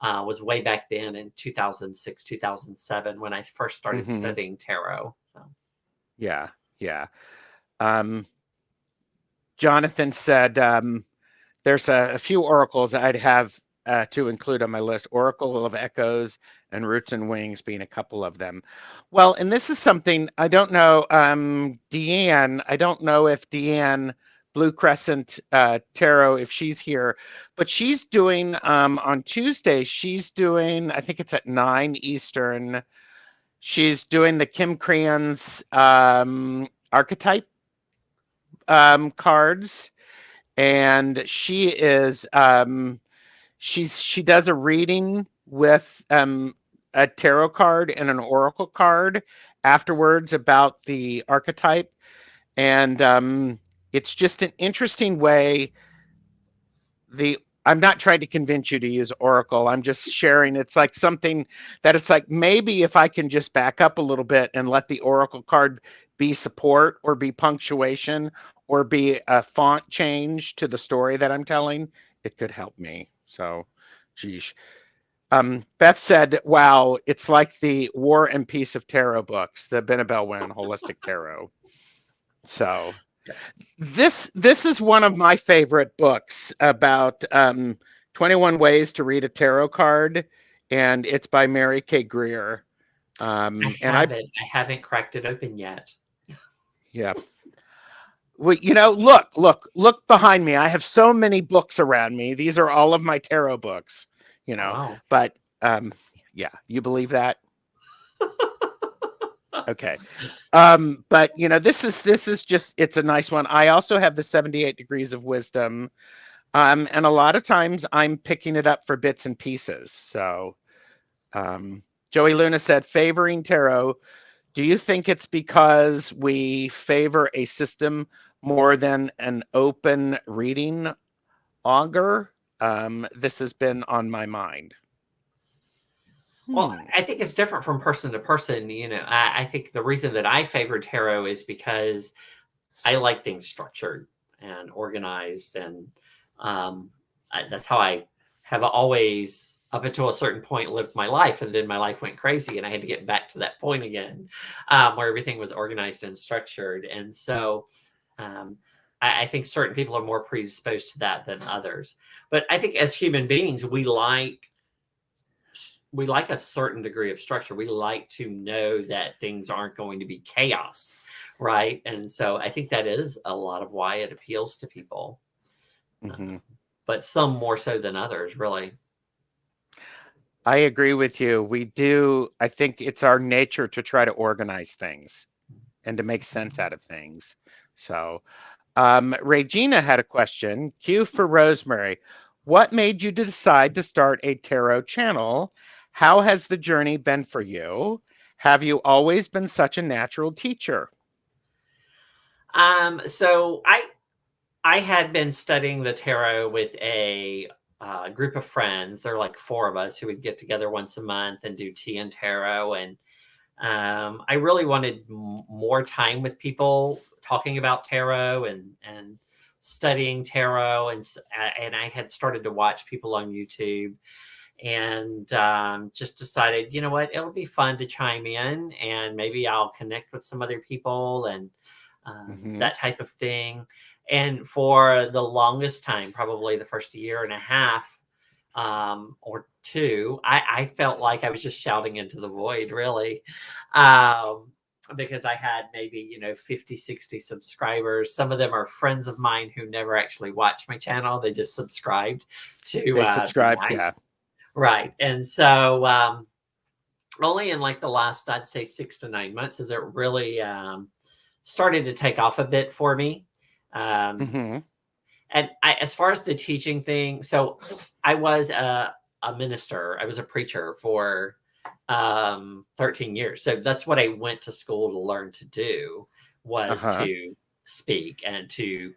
Was way back then in 2006, 2007 when I first started Mm-hmm. studying tarot. So. Yeah. Yeah. Um, Jonathan said there's a few oracles I'd have to include on my list. Oracle of Echoes and Roots and Wings being a couple of them. Well, and this is something I don't know. Deanne, I don't know if Deanne Blue Crescent Tarot, if she's here, but she's doing on Tuesday, she's doing, I think it's at 9 Eastern. She's doing the Kim Cran's archetype cards, and she does a reading with a tarot card and an oracle card afterwards about the archetype, and it's just an interesting way. The I'm not trying to convince you to use oracle. I'm just sharing. It's like something that it's like maybe if I can just back up a little bit and let the oracle card be support or be punctuation or be a font change to the story that I'm telling, it could help me. So, geez. Beth said, "Wow, it's like the War and Peace of Tarot books, the Benabel Wynn Holistic Tarot." So, Yes. this is one of my favorite books about 21 ways to read a tarot card, and it's by Mary K. Greer. And I haven't cracked it open yet. yeah, well, look behind me. I have so many books around me. These are all of my tarot books, you Oh, know. wow. But yeah, you believe that? Okay. But this is just it's a nice one. I also have the 78 Degrees of Wisdom. And a lot of times I'm picking it up for bits and pieces. So Joey Luna said, favoring tarot. Do you think it's because we favor a system more than an open reading augur? This has been on my mind. Well, Hmm. I think it's different from person to person. I think the reason that I favor tarot is because I like things structured and organized, and that's how I have always, up until a certain point, lived my life. And then my life went crazy, and I had to get back to that point again, where everything was organized and structured. And so, um, I think certain people are more predisposed to that than others. But I think as human beings, we like a certain degree of structure. We like to know that things aren't going to be chaos, right? And so I think that is a lot of why it appeals to people, Mm-hmm. but some more so than others, really. I agree with you. We do. I think it's our nature to try to organize things and to make sense out of things. So, Regina had a question. Q for Rosemary. What made you decide to start a tarot channel? How has the journey been for you? Have you always been such a natural teacher? So I had been studying the tarot with a group of friends. There are like four of us who would get together once a month and do tea and tarot. And I really wanted more time with people talking about tarot and studying tarot, and I had started to watch people on YouTube, and just decided, you know what, it'll be fun to chime in, and maybe I'll connect with some other people and Mm-hmm. that type of thing. And for the longest time, probably the first year and a half, or two. I felt like I was just shouting into the void, really. Um, because I had maybe, 50, 60 subscribers. Some of them are friends of mine who never actually watched my channel. They just subscribed to They the subscribed, guys. yeah. Right. And so only in like the last, I'd say 6 to 9 months, has it really started to take off a bit for me. Mm-hmm. And as far as the teaching thing, so I was a minister. I was a preacher for 13 years. So that's what I went to school to learn to do, was Uh-huh. to speak and to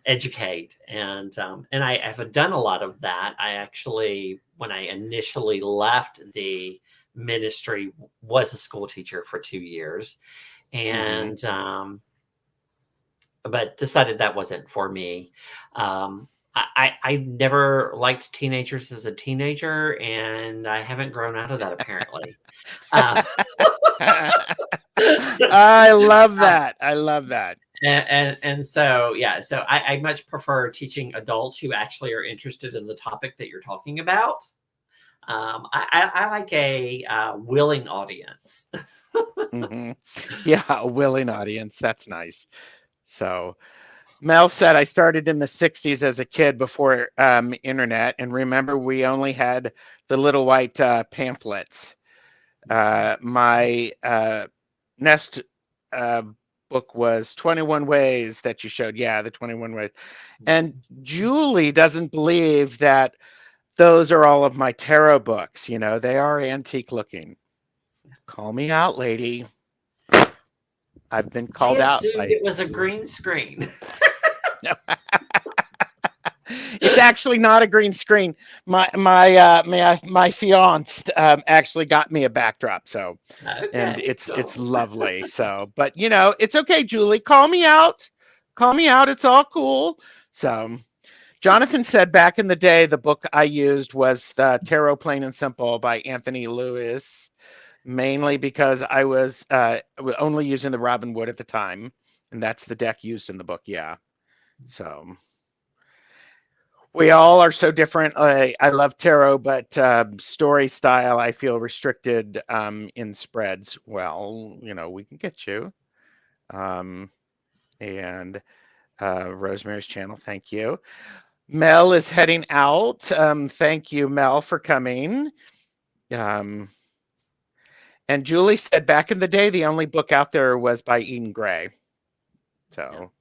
educate. And I have done a lot of that. I actually, when I initially left the ministry, was a school teacher for 2 years. Mm-hmm. And but decided that wasn't for me. I never liked teenagers as a teenager, and I haven't grown out of that apparently. Uh, I love that. I love that. and so yeah, so I much prefer teaching adults who actually are interested in the topic that you're talking about. I like a willing audience. Mm-hmm. Yeah, a willing audience. That's nice. So Mel said, I started in the 60s as a kid before internet. And remember, we only had the little white pamphlets. My Nest book was 21 Ways that you showed. Yeah, the 21 Ways. And Julie doesn't believe that those are all of my tarot books. They are antique looking. Call me out, lady. I've been I called out assumed by. it was a green screen. It's actually not a green screen. My fiance actually got me a backdrop, so and Okay, it's cool. lovely. So, but it's okay, Julie. Call me out. Call me out. It's all cool. So, Jonathan said back in the day, the book I used was the Tarot Plain and Simple by Anthony Lewis, mainly because I was only using the Robin Wood at the time, and that's the deck used in the book. Yeah. So we all are so different. I love tarot, but story style, I feel restricted in spreads. Well, we can get you. Um, and Rosemary's channel, thank you. Mel is heading out. Thank you, Mel, for coming. Um, and Julie said back in the day, the only book out there was by Eden Gray. Yeah. So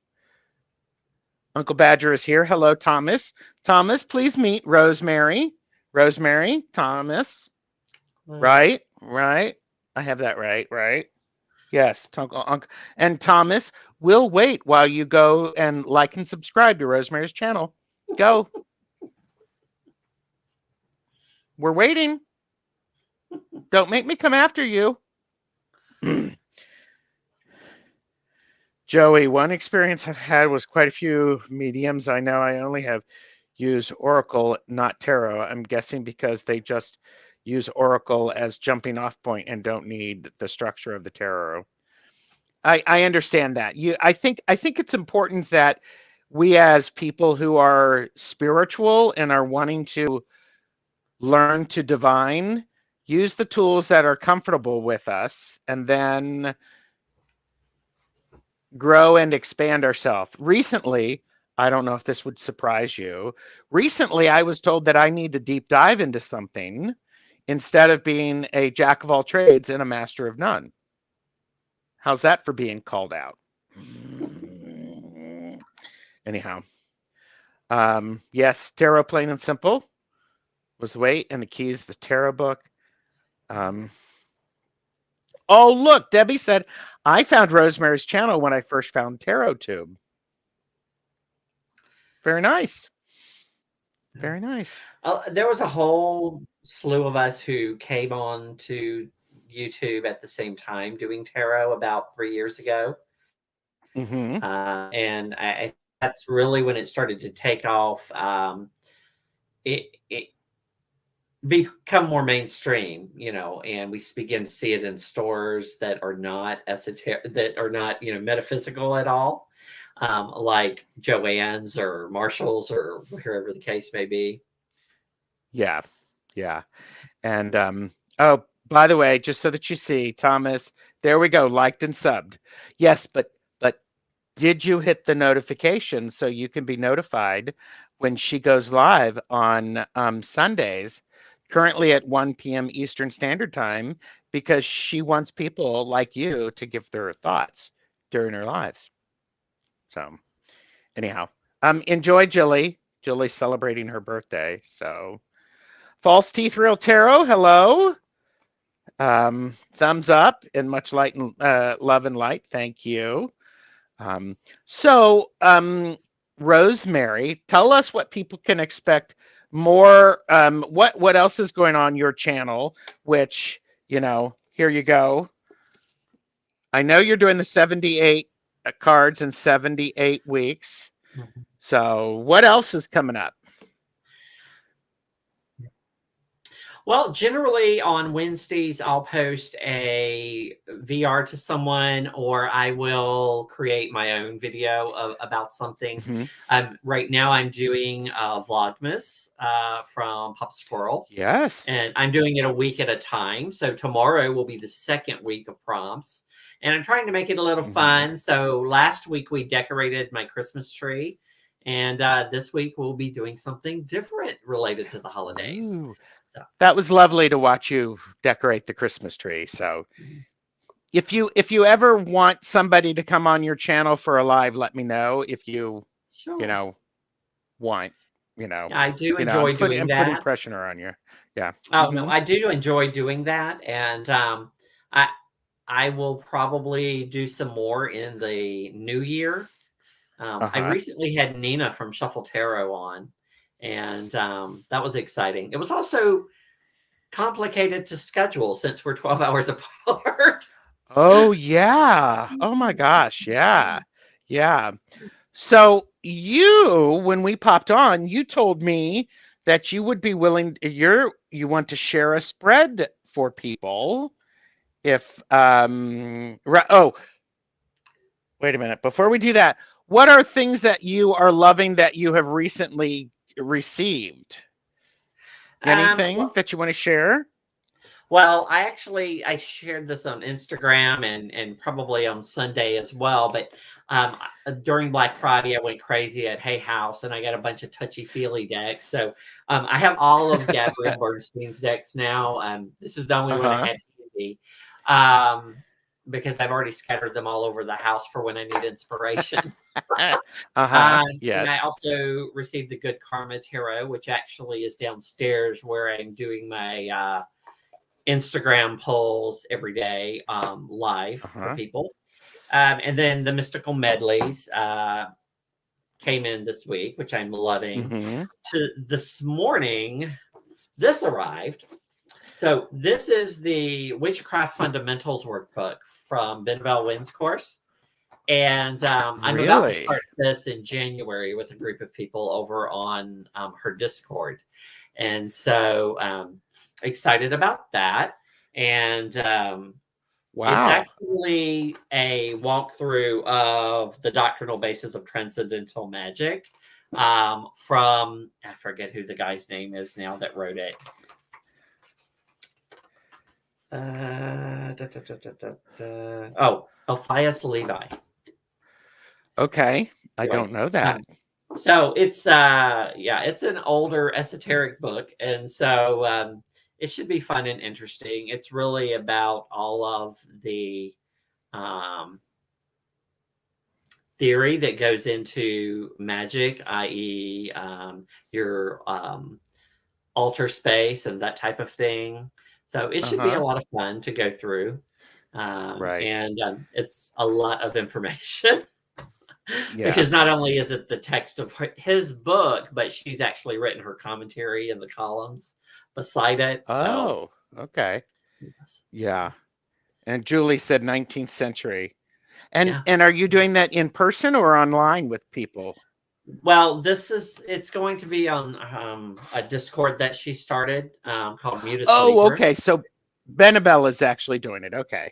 Uncle Badger is here. Hello, Thomas. Thomas, please meet Rosemary. Rosemary, Thomas. Well, Right, right. I have that right, right? Yes, and Thomas, we'll wait while you go and like and subscribe to Rosemary's channel. Go. We're waiting. Don't make me come after you. Joey, one experience I've had was quite a few mediums. I know I only have used Oracle, not Tarot. I'm guessing because they just use Oracle as jumping off point and don't need the structure of the Tarot. I understand that. I think it's important that we as people who are spiritual and are wanting to learn to divine use the tools that are comfortable with us and then grow and expand ourselves. Recently, I don't know if this would surprise you. Recently, I was told that I need to deep dive into something instead of being a jack of all trades and a master of none. How's that for being called out? Anyhow, yes, tarot plain and simple was the way, and the keys the tarot book. Um, oh, look, Debbie said I found Rosemary's channel when I first found Tarot Tube. Very nice. Very nice. there was a whole slew of us who came on to YouTube at the same time doing tarot about 3 years ago. Mm-hmm. And I that's really when it started to take off. It become more mainstream, and we begin to see it in stores that are not esoteric, that are not, metaphysical at all, like Joann's or Marshall's or wherever the case may be. Yeah. Yeah. And oh, by the way, just so that you see, Thomas, there we go, liked and subbed. Yes, but did you hit the notification so you can be notified when she goes live on Sundays, currently at 1 p.m. Eastern Standard Time, because she wants people like you to give their thoughts during her lives. So anyhow, enjoy Jilly. Jilly's celebrating her birthday. So False Teeth Real Tarot, hello. Thumbs up and much light and love and light. Thank you. Um, so, Rosemary, tell us what people can expect more. What else is going on your channel? Which here you go. I know you're doing the 78 cards in 78 weeks. Mhm. So, what else is coming up? Well, generally on Wednesdays, I'll post a VR to someone, or I will create my own video about something. Mm-hmm. Right now, I'm doing Vlogmas from Pop Squirrel, Yes. and I'm doing it a week at a time. So tomorrow will be the second week of prompts, and I'm trying to make it a little fun. So last week we decorated my Christmas tree. And this week we'll be doing something different related to the holidays. Ooh, So that was lovely to watch you decorate the Christmas tree. So if you ever want somebody to come on your channel for a live, let me know. If you sure. want, Yeah, I do I'm enjoy putting doing I'm putting that. pressure on you. Yeah. Oh no, I do enjoy doing that, and I I will probably do some more in the new year. I Uh-huh. recently had Nina from Shuffle Tarot on, and that was exciting. It was also complicated to schedule since we're 12 hours apart. Oh yeah. Oh my gosh. Yeah. Yeah. So when we popped on, you told me that you would be willing, you want to share a spread for people if oh, wait a minute. Before we do that, what are things that you are loving that you have recently received? Anything Well, that you want to share? Well, I shared this on Instagram and probably on Sunday as well. But during Black Friday, I went crazy at Hay House and I got a bunch of touchy feely decks. So I have all of Gabrielle Bernstein's decks now. This is the only one I Uh-huh. had handy because I've already scattered them all over the house for when I need inspiration. Uh-huh. And I Yes. also received the Good Karma Tarot, which actually is downstairs where I'm doing my Instagram polls every day live for Uh-huh. people. And then the mystical medleys came in this week, which I'm loving. Mm-hmm. To this morning, this arrived. So this is the Witchcraft Fundamentals workbook from Benbell Wynn's course. And I'm about to Really? start this in January with a group of people over on her Discord. And so excited about that. And it's Wow. actually a walkthrough of the doctrinal basis of transcendental magic from, I forget who the guy's name is now that wrote it. Oh, Elphias Levi. Okay. I Anyway, don't know that. so it's it's an older esoteric book, and so it should be fun and interesting. It's really about all of the um, theory that goes into magic, i.e., your altar space and that type of thing. So it should be a Uh-huh. lot of fun to go through, Right. and it's a lot of information. Yeah. Because not only is it the text of his book, but she's actually written her commentary in the columns beside it. So, Oh, okay. yes. Yeah. And Julie said 19th century. And Yeah. and are you doing that in person or online with people? Well, it's going to be on a Discord that she started called Mutus Oh, Libra. okay. So Benabel is actually doing it. Okay.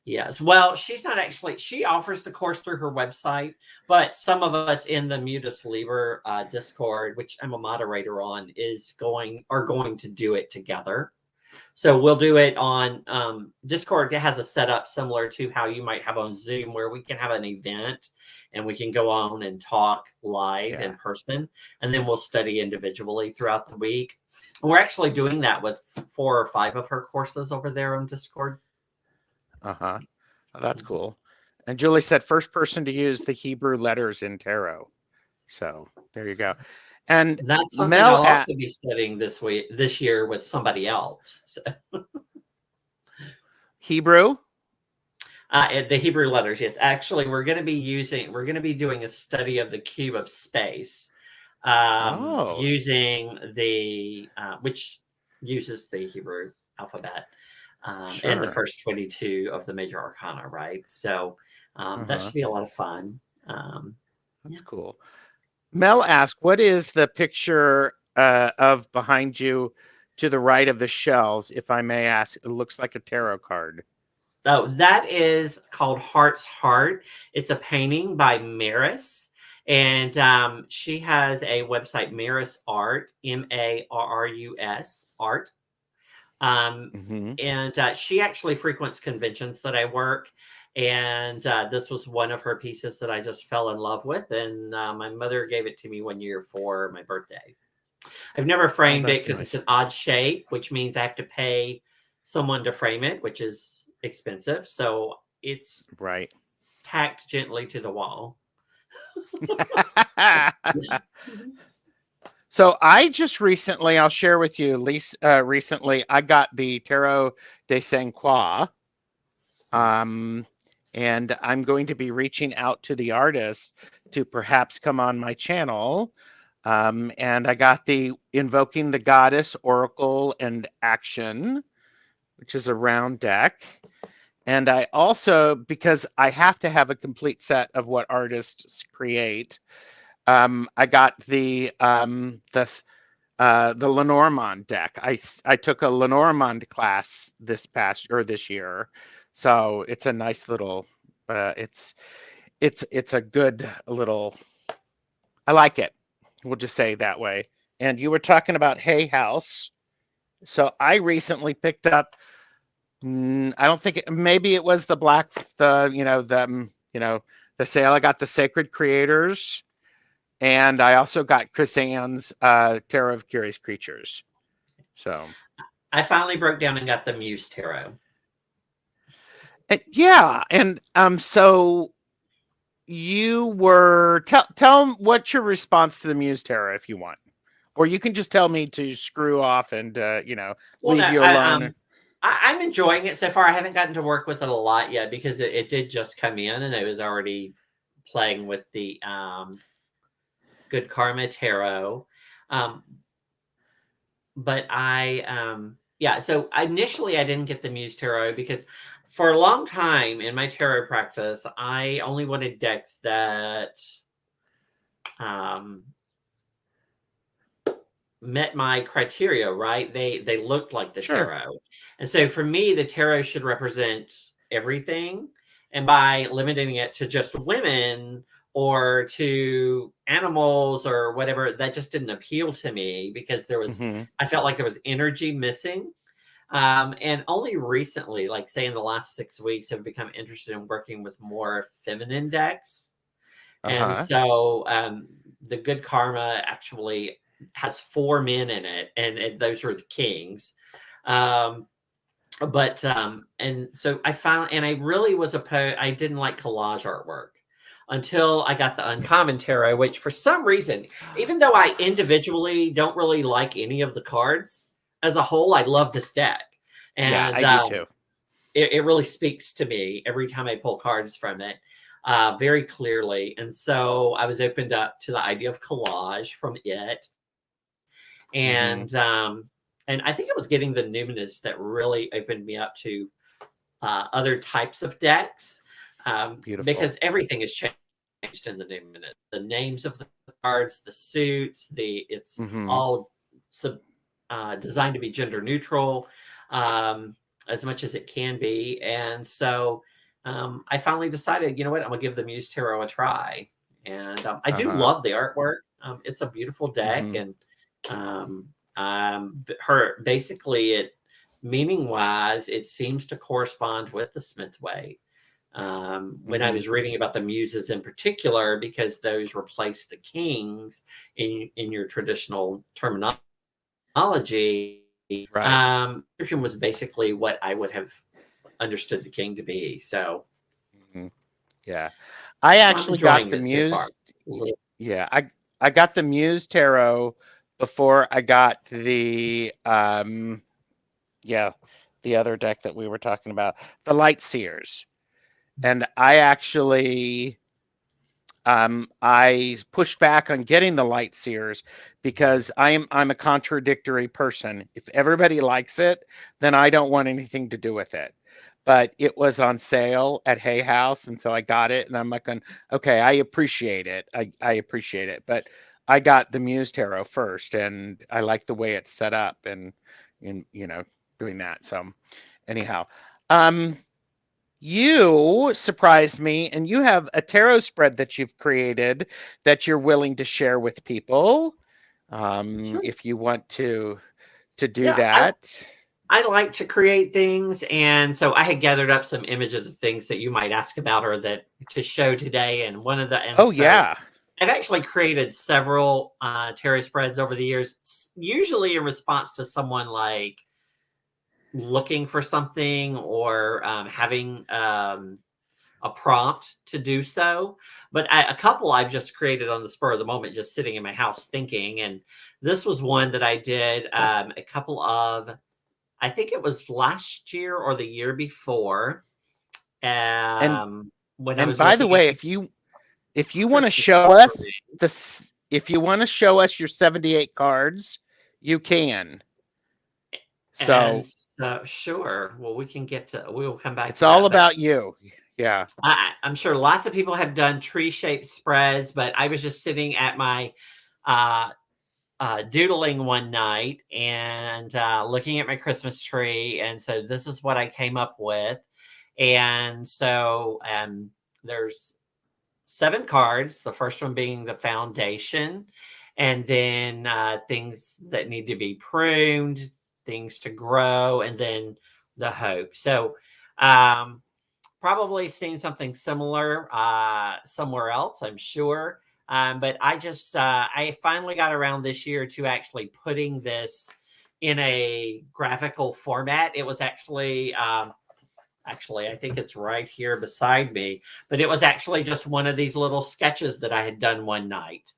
Yes. Well, she's not actually, she offers the course through her website, but some of us in the Mutus Liber Discord, which I'm a moderator on, are going to do it together. So we'll do it on Discord. It has a setup similar to how you might have on Zoom, where we can have an event and we can go on and talk live in person, and then we'll study individually throughout the week. And we're actually doing that with 4 or 5 of her courses over there on Discord. Oh, that's cool. And Julie said first person to use the Hebrew letters in tarot. So there you go. And that's something Mel I'll also be studying this year with somebody else. So. Hebrew? The Hebrew letters, yes. Actually, we're going to be doing a study of the cube of space, using which uses the Hebrew alphabet, and the first 22 of the major arcana, right? So that should be a lot of fun. That's cool. Mel asked, what is the picture of behind you to the right of the shelves, if I may ask? It looks like a tarot card. Oh, that is called Heart's Heart. It's a painting by Maris. And she has a website, Maris Art, Marrus Art. And she actually frequents conventions that I work. And this was one of her pieces that I just fell in love with. And my mother gave it to me one year for my birthday. I've never framed it because it's an odd shape, which means I have to pay someone to frame it, which is expensive. So it's tacked gently to the wall. So I just recently, I'll share with you, Lisa, recently I got the Tarot de Saint Croix. And I'm going to be reaching out to the artist to perhaps come on my channel. And I got the Invoking the Goddess, Oracle, and Action, which is a round deck. And I also, because I have to have a complete set of what artists create, I got the Lenormand deck. I took a Lenormand class this year, so it's a nice little. It's a good little. I like it. We'll just say it that way. And you were talking about Hay House, so I recently picked up. I don't think maybe it was the sale. I got the Sacred Creators. And I also got Chris Ann's Tarot of Curious Creatures. So I finally broke down and got the Muse Tarot. And so you were tell them what's your response to the Muse Tarot if you want, or you can just tell me to screw off and leave you alone. I'm enjoying it so far. I haven't gotten to work with it a lot yet because it did just come in and it was already playing with the Good Karma Tarot. But so initially I didn't get the Muse Tarot because for a long time in my tarot practice, I only wanted decks that met my criteria, right? They looked like the tarot. And so for me, the tarot should represent everything. And by limiting it to just women or to animals or whatever, that just didn't appeal to me because I felt like there was energy missing. And only recently, like say in the last 6 weeks, I've become interested in working with more feminine decks. And so the Good Karma actually has 4 men in it, and those are the kings. And so I found, and I really was I didn't like collage artwork until I got the Uncommon Tarot, which for some reason, even though I individually don't really like any of the cards, as a whole, I love this deck. And I do too. It really speaks to me every time I pull cards from it very clearly. And so I was opened up to the idea of collage from it. And and I think it was getting the numinous that really opened me up to other types of decks. Because everything has changed in the numinous. The names of the cards, the suits, it's all designed to be gender neutral as much as it can be. And so I finally decided, you know what, I'm gonna give the Muse Tarot a try. And I do Uh-huh. love the artwork. It's a beautiful deck, Mm-hmm. and her basically it meaning wise, it seems to correspond with the Smith Way. When I Mm-hmm. was reading about the muses in particular, because those replace the kings in your traditional terminology, Right. description was basically what I would have understood the king to be. Mm-hmm. Yeah. I So I'm actually got enjoying the it so far. Muse. Yeah, I got the Muse Tarot before I got the yeah, the other deck that we were talking about, the Light Seers. And I actually I pushed back on getting the Light Seers because I'm a contradictory person. If everybody likes it, then I don't want anything to do with it. But it was on sale at Hay House, and so I got it, and I'm like, okay, I appreciate it. I appreciate it, but I got the Muse Tarot first, and I like the way it's set up, and doing that. So anyhow, um, you surprised me, and you have a tarot spread that you've created that you're willing to share with people. Sure. If you want to do Yeah, that. I like to create things, and so I had gathered up some images of things that you might ask about or that to show today. And Oh so yeah. I've actually created several tarot spreads over the years, usually in response to someone like looking for something or having a prompt to do so. But a couple I've just created on the spur of the moment, just sitting in my house thinking. And this was one that I did a couple of, I think it was last year or the year before, And when I and was by the looking at way, if you want to Christmas show us tree. this, if you want to show us your 78 cards, you can. And So so, sure, well, we will come back it's to all that. But about you. Yeah. I'm sure lots of people have done tree shaped spreads, but I was just sitting at my uh, doodling one night and looking at my Christmas tree. And so this is what I came up with. And so there's 7 cards, the first one being the foundation, and then things that need to be pruned, things to grow, and then the hope. So, um, probably seen something similar somewhere else, I'm sure. But I finally got around this year to actually putting this in a graphical format. It was actually, I think it's right here beside me, but it was actually just one of these little sketches that I had done one night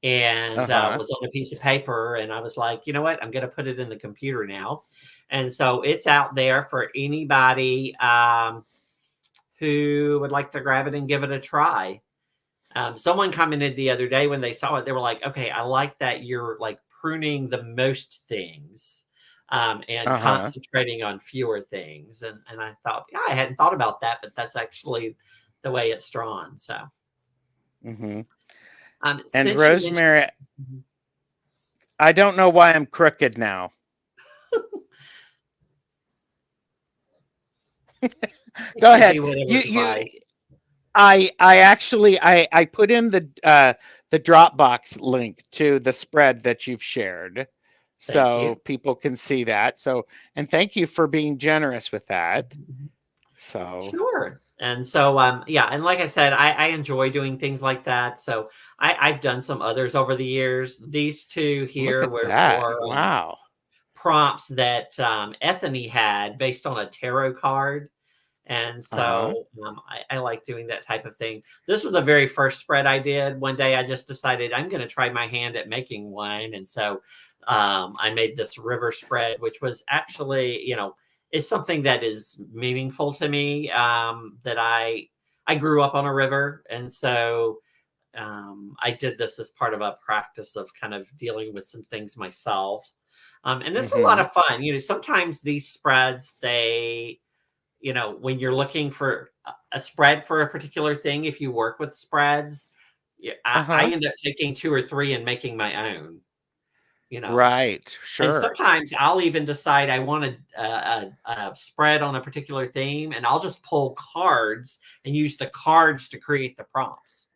and Uh-huh. was on a piece of paper. And I was like, you know what? I'm going to put it in the computer now. And so it's out there for anybody who would like to grab it and give it a try. Someone commented the other day when they saw it, they were like, okay, I like that you're like pruning the most things and Uh-huh. concentrating on fewer things. And I thought, yeah, I hadn't thought about that, but that's actually the way it's drawn. So Mm-hmm. And since you mentioned, Rosemary, I don't know why I'm crooked now. it Go could ahead. be whatever You device. I actually I put in the Dropbox link to the spread that you've shared Thank so you. people can see that. So, and thank you for being generous with that. So, Sure. And so, yeah, and like I said, I enjoy doing things like that. So I've done some others over the years. These two look here at were that. for Wow. prompts that Ethany had based on a tarot card. And Uh-huh. so I like doing that type of thing. This was the very first spread I did. One day I just decided I'm going to try my hand at making one. And so I made this river spread, which was actually, is something that is meaningful to me. That I grew up on a river. And so I did this as part of a practice of kind of dealing with some things myself. And it's a lot Mm-hmm. of fun. Sometimes these spreads, when you're looking for a spread for a particular thing, if you work with spreads, I Uh-huh. end up taking 2 or 3 and making my own. you know. Right. And Sure. sometimes I'll even decide I want a spread on a particular theme, and I'll just pull cards and use the cards to create the prompts,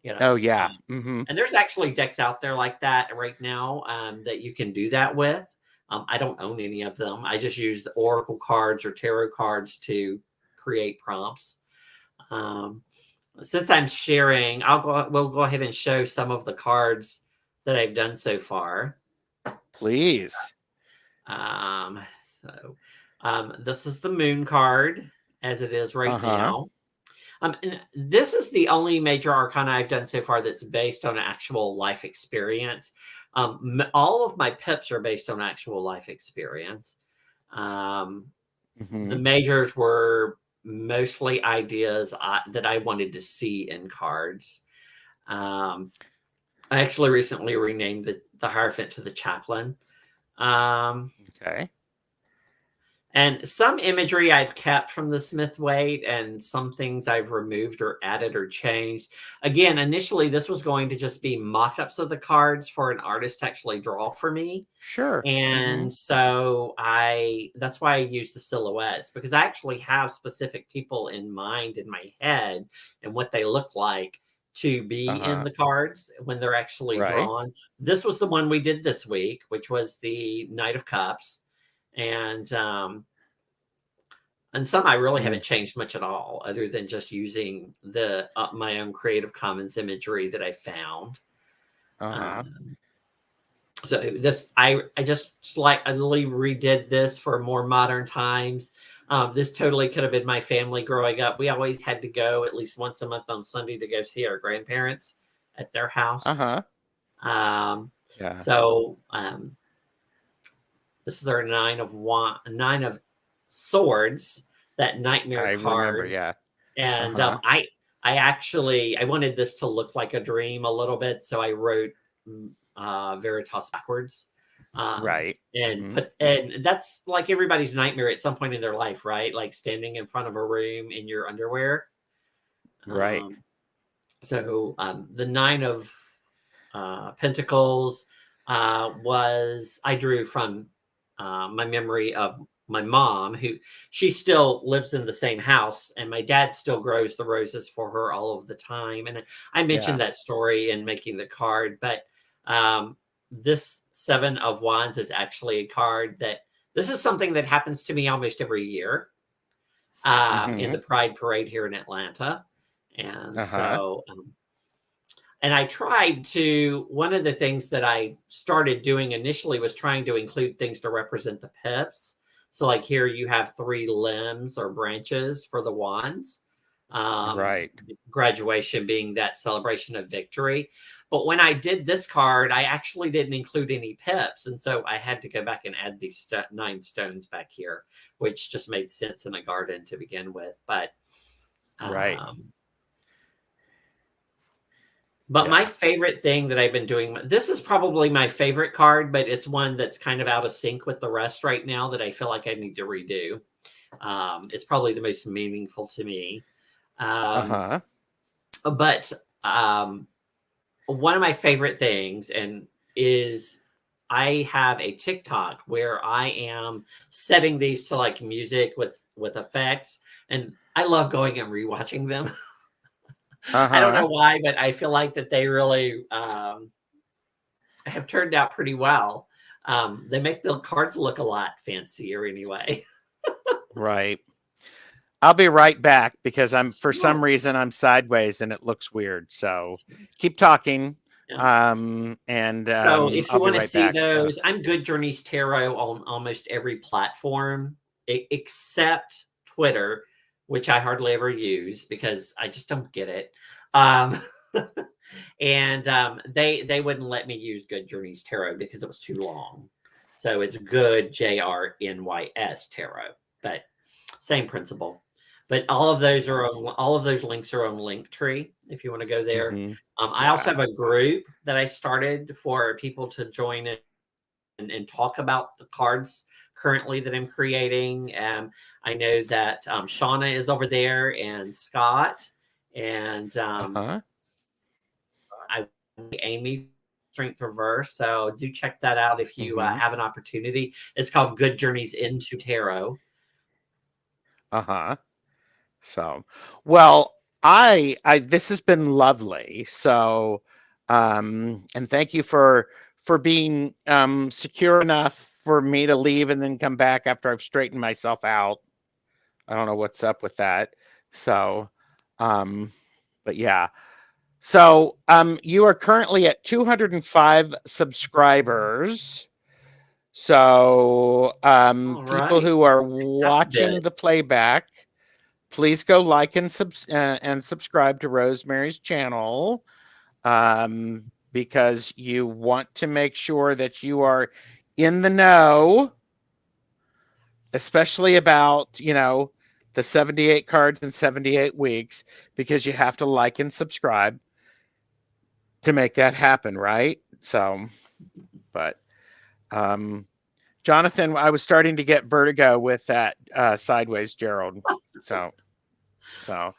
you Oh know. yeah. Mm-hmm. And there's actually decks out there like that right now, that you can do that with. I don't own any of them. I just use the oracle cards or tarot cards to create prompts. Um, since I'm sharing, we'll go ahead and show some of the cards that I've done so far. Please. Um, so this is the moon card as it is right Uh-huh. now. And this is the only major arcana I've done so far that's based on actual life experience. All of my pips are based on actual life experience. Um, the Mm-hmm. majors were mostly ideas that I wanted to see in cards. Um, I actually recently renamed the Hierophant to the Chaplain. Um, Okay. And some imagery I've kept from the Smith Waite, and some things I've removed or added or changed. Again, initially, this was going to just be mock ups of the cards for an artist to actually draw for me. Sure. Mm-hmm. And so that's why I use the silhouettes, because I actually have specific people in mind in my head and what they look like to be in Uh-huh. the cards when they're actually Right. drawn. This was the one we did this week, which was the Knight of Cups. And some I really Mm. haven't changed much at all, other than just using the my own Creative Commons imagery that I found. Uh-huh. Um, so this I just slightly redid this for more modern times. This totally could have been my family growing up. We always had to go at least once a month on Sunday to go see our grandparents at their house. Uh-huh. Um, Yeah. so this is our nine of swords, that nightmare I remember, card. yeah. And Uh-huh. I wanted this to look like a dream a little bit, so I wrote Veritas backwards, Right. and Mm-hmm. that's like everybody's nightmare at some point in their life, right? Like standing in front of a room in your underwear. Right. Um, the nine of Pentacles was I drew from my memory of my mom, who she still lives in the same house, and my dad still grows the roses for her all of the time. And I Yeah. mentioned that story in making the card, but this Seven of Wands is actually a card that this is something that happens to me almost every year in Mm-hmm. the Pride Parade here in Atlanta. And Uh-huh. so and I tried to, one of the things that I started doing initially was trying to include things to represent the pips. So, like here, you have three limbs or branches for the wands. Um, Right. Graduation being that celebration of victory. But when I did this card, I actually didn't include any pips. And so I had to go back and add these 9 stones back here, which just made sense in a garden to begin with. Right. Um, but my Yeah. favorite thing that I've been doing, this is probably my favorite card, but it's one that's kind of out of sync with the rest right now that I feel like I need to redo. It's probably the most meaningful to me. Um, Uh-huh. but one of my favorite things is I have a TikTok where I am setting these to like music with effects, and I love going and rewatching them. I don't Uh-huh. know why, but I feel like that they really have turned out pretty well. They make the cards look a lot fancier anyway. Right. I'll be right back because for some Sure. reason I'm sideways and it looks weird. So keep talking. Yeah. And So if I'll you be want to right see back. those, I'm Good Journeys Tarot on almost every platform except Twitter, which I hardly ever use because I just don't get it. Um, and they wouldn't let me use Good Journeys Tarot because it was too long. So it's Good JRNYS Tarot, but same principle. But all of those links are on Linktree if you want to go there. Hmm. I also Yeah. have a group that I started for people to join in and talk about the cards currently that I'm creating. I know that Shauna is over there and Scott, and Uh-huh. I Amy Strength Reverse. So do check that out if you Mm-hmm. have an opportunity. It's called Good Journeys into Tarot. Uh-huh. So, well, I this has been lovely. So, and thank you for being secure enough for me to leave and then come back after I've straightened myself out. I don't know what's up with that. So, um, but yeah. So, you are currently at 205 subscribers. So, All people right. who are Up a bit. watching the playback, please go like and subscribe to Rosemary's channel, because you want to make sure that you are in the know, especially about, the 78 cards in 78 weeks, because you have to like and subscribe to make that happen, right? So, but um, Jonathan, I was starting to get vertigo with that Sideways Gerald. So, so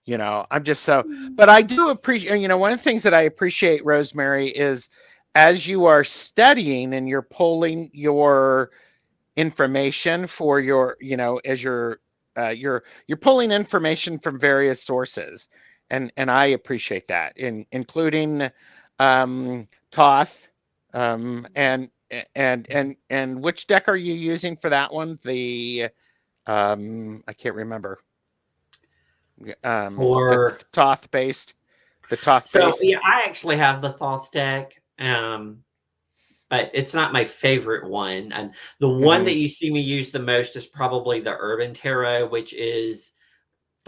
I'm just so, but I do appreciate, one of the things that I appreciate, Rosemary, is as you are studying and you're pulling your information for your, as you're pulling information from various sources, and I appreciate that, including Toth, and which deck are you using for that one? I can't remember. The For Toth based, the Toth So based. yeah, I actually have the Thoth deck. But it's not my favorite one. And the one Hmm. that you see me use the most is probably the Urban Tarot, which is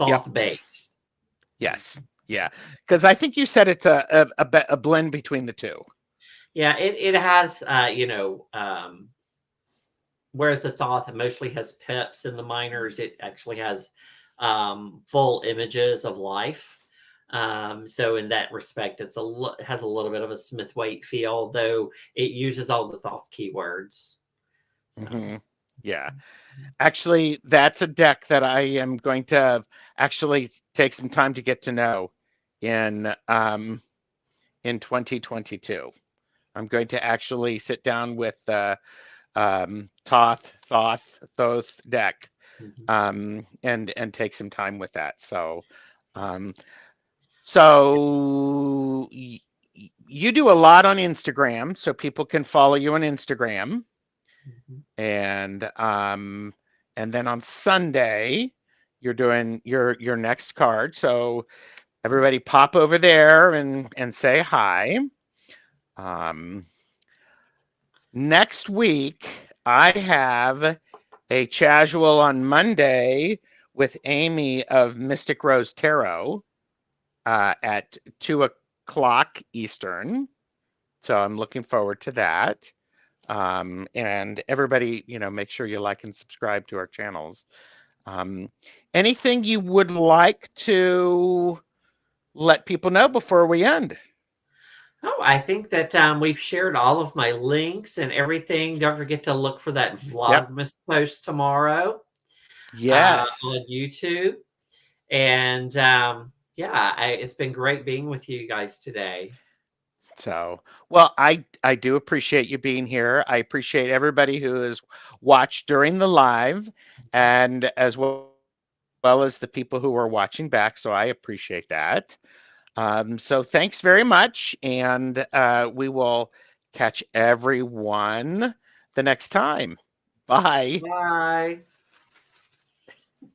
Yep. Thoth based. Yes. Yeah. Because I think you said it's a blend between the two. Yeah, it has whereas the Thoth mostly has pips and the minors, it actually has full images of life. So in that respect, has a little bit of a Smith Waite feel, though it uses all the Thoth keywords. So Hmm. Yeah. Actually, that's a deck that I am going to actually take some time to get to know in um, in 2022. I'm going to actually sit down with Thoth deck, mhm. and take some time with that. So, um, so you do a lot on Instagram, so people can follow you on Instagram, Mhm. and then on Sunday you're doing your next card. So everybody pop over there and say hi. Um, Next week I have a casual on Monday with Amy of Mystic Rose Tarot, at 2 o'clock Eastern. So I'm looking forward to that. And everybody, make sure you like and subscribe to our channels. Um, Anything you would like to let people know before we end? Oh, I think that we've shared all of my links and everything. Don't forget to look for that Yep. Vlogmas post tomorrow Yes. on YouTube. And yeah, it's been great being with you guys today. So, well, I do appreciate you being here. I appreciate everybody who has watched during the live, and as well as the people who are watching back. So I appreciate that. So thanks very much, and we will catch everyone the next time. Bye. Bye.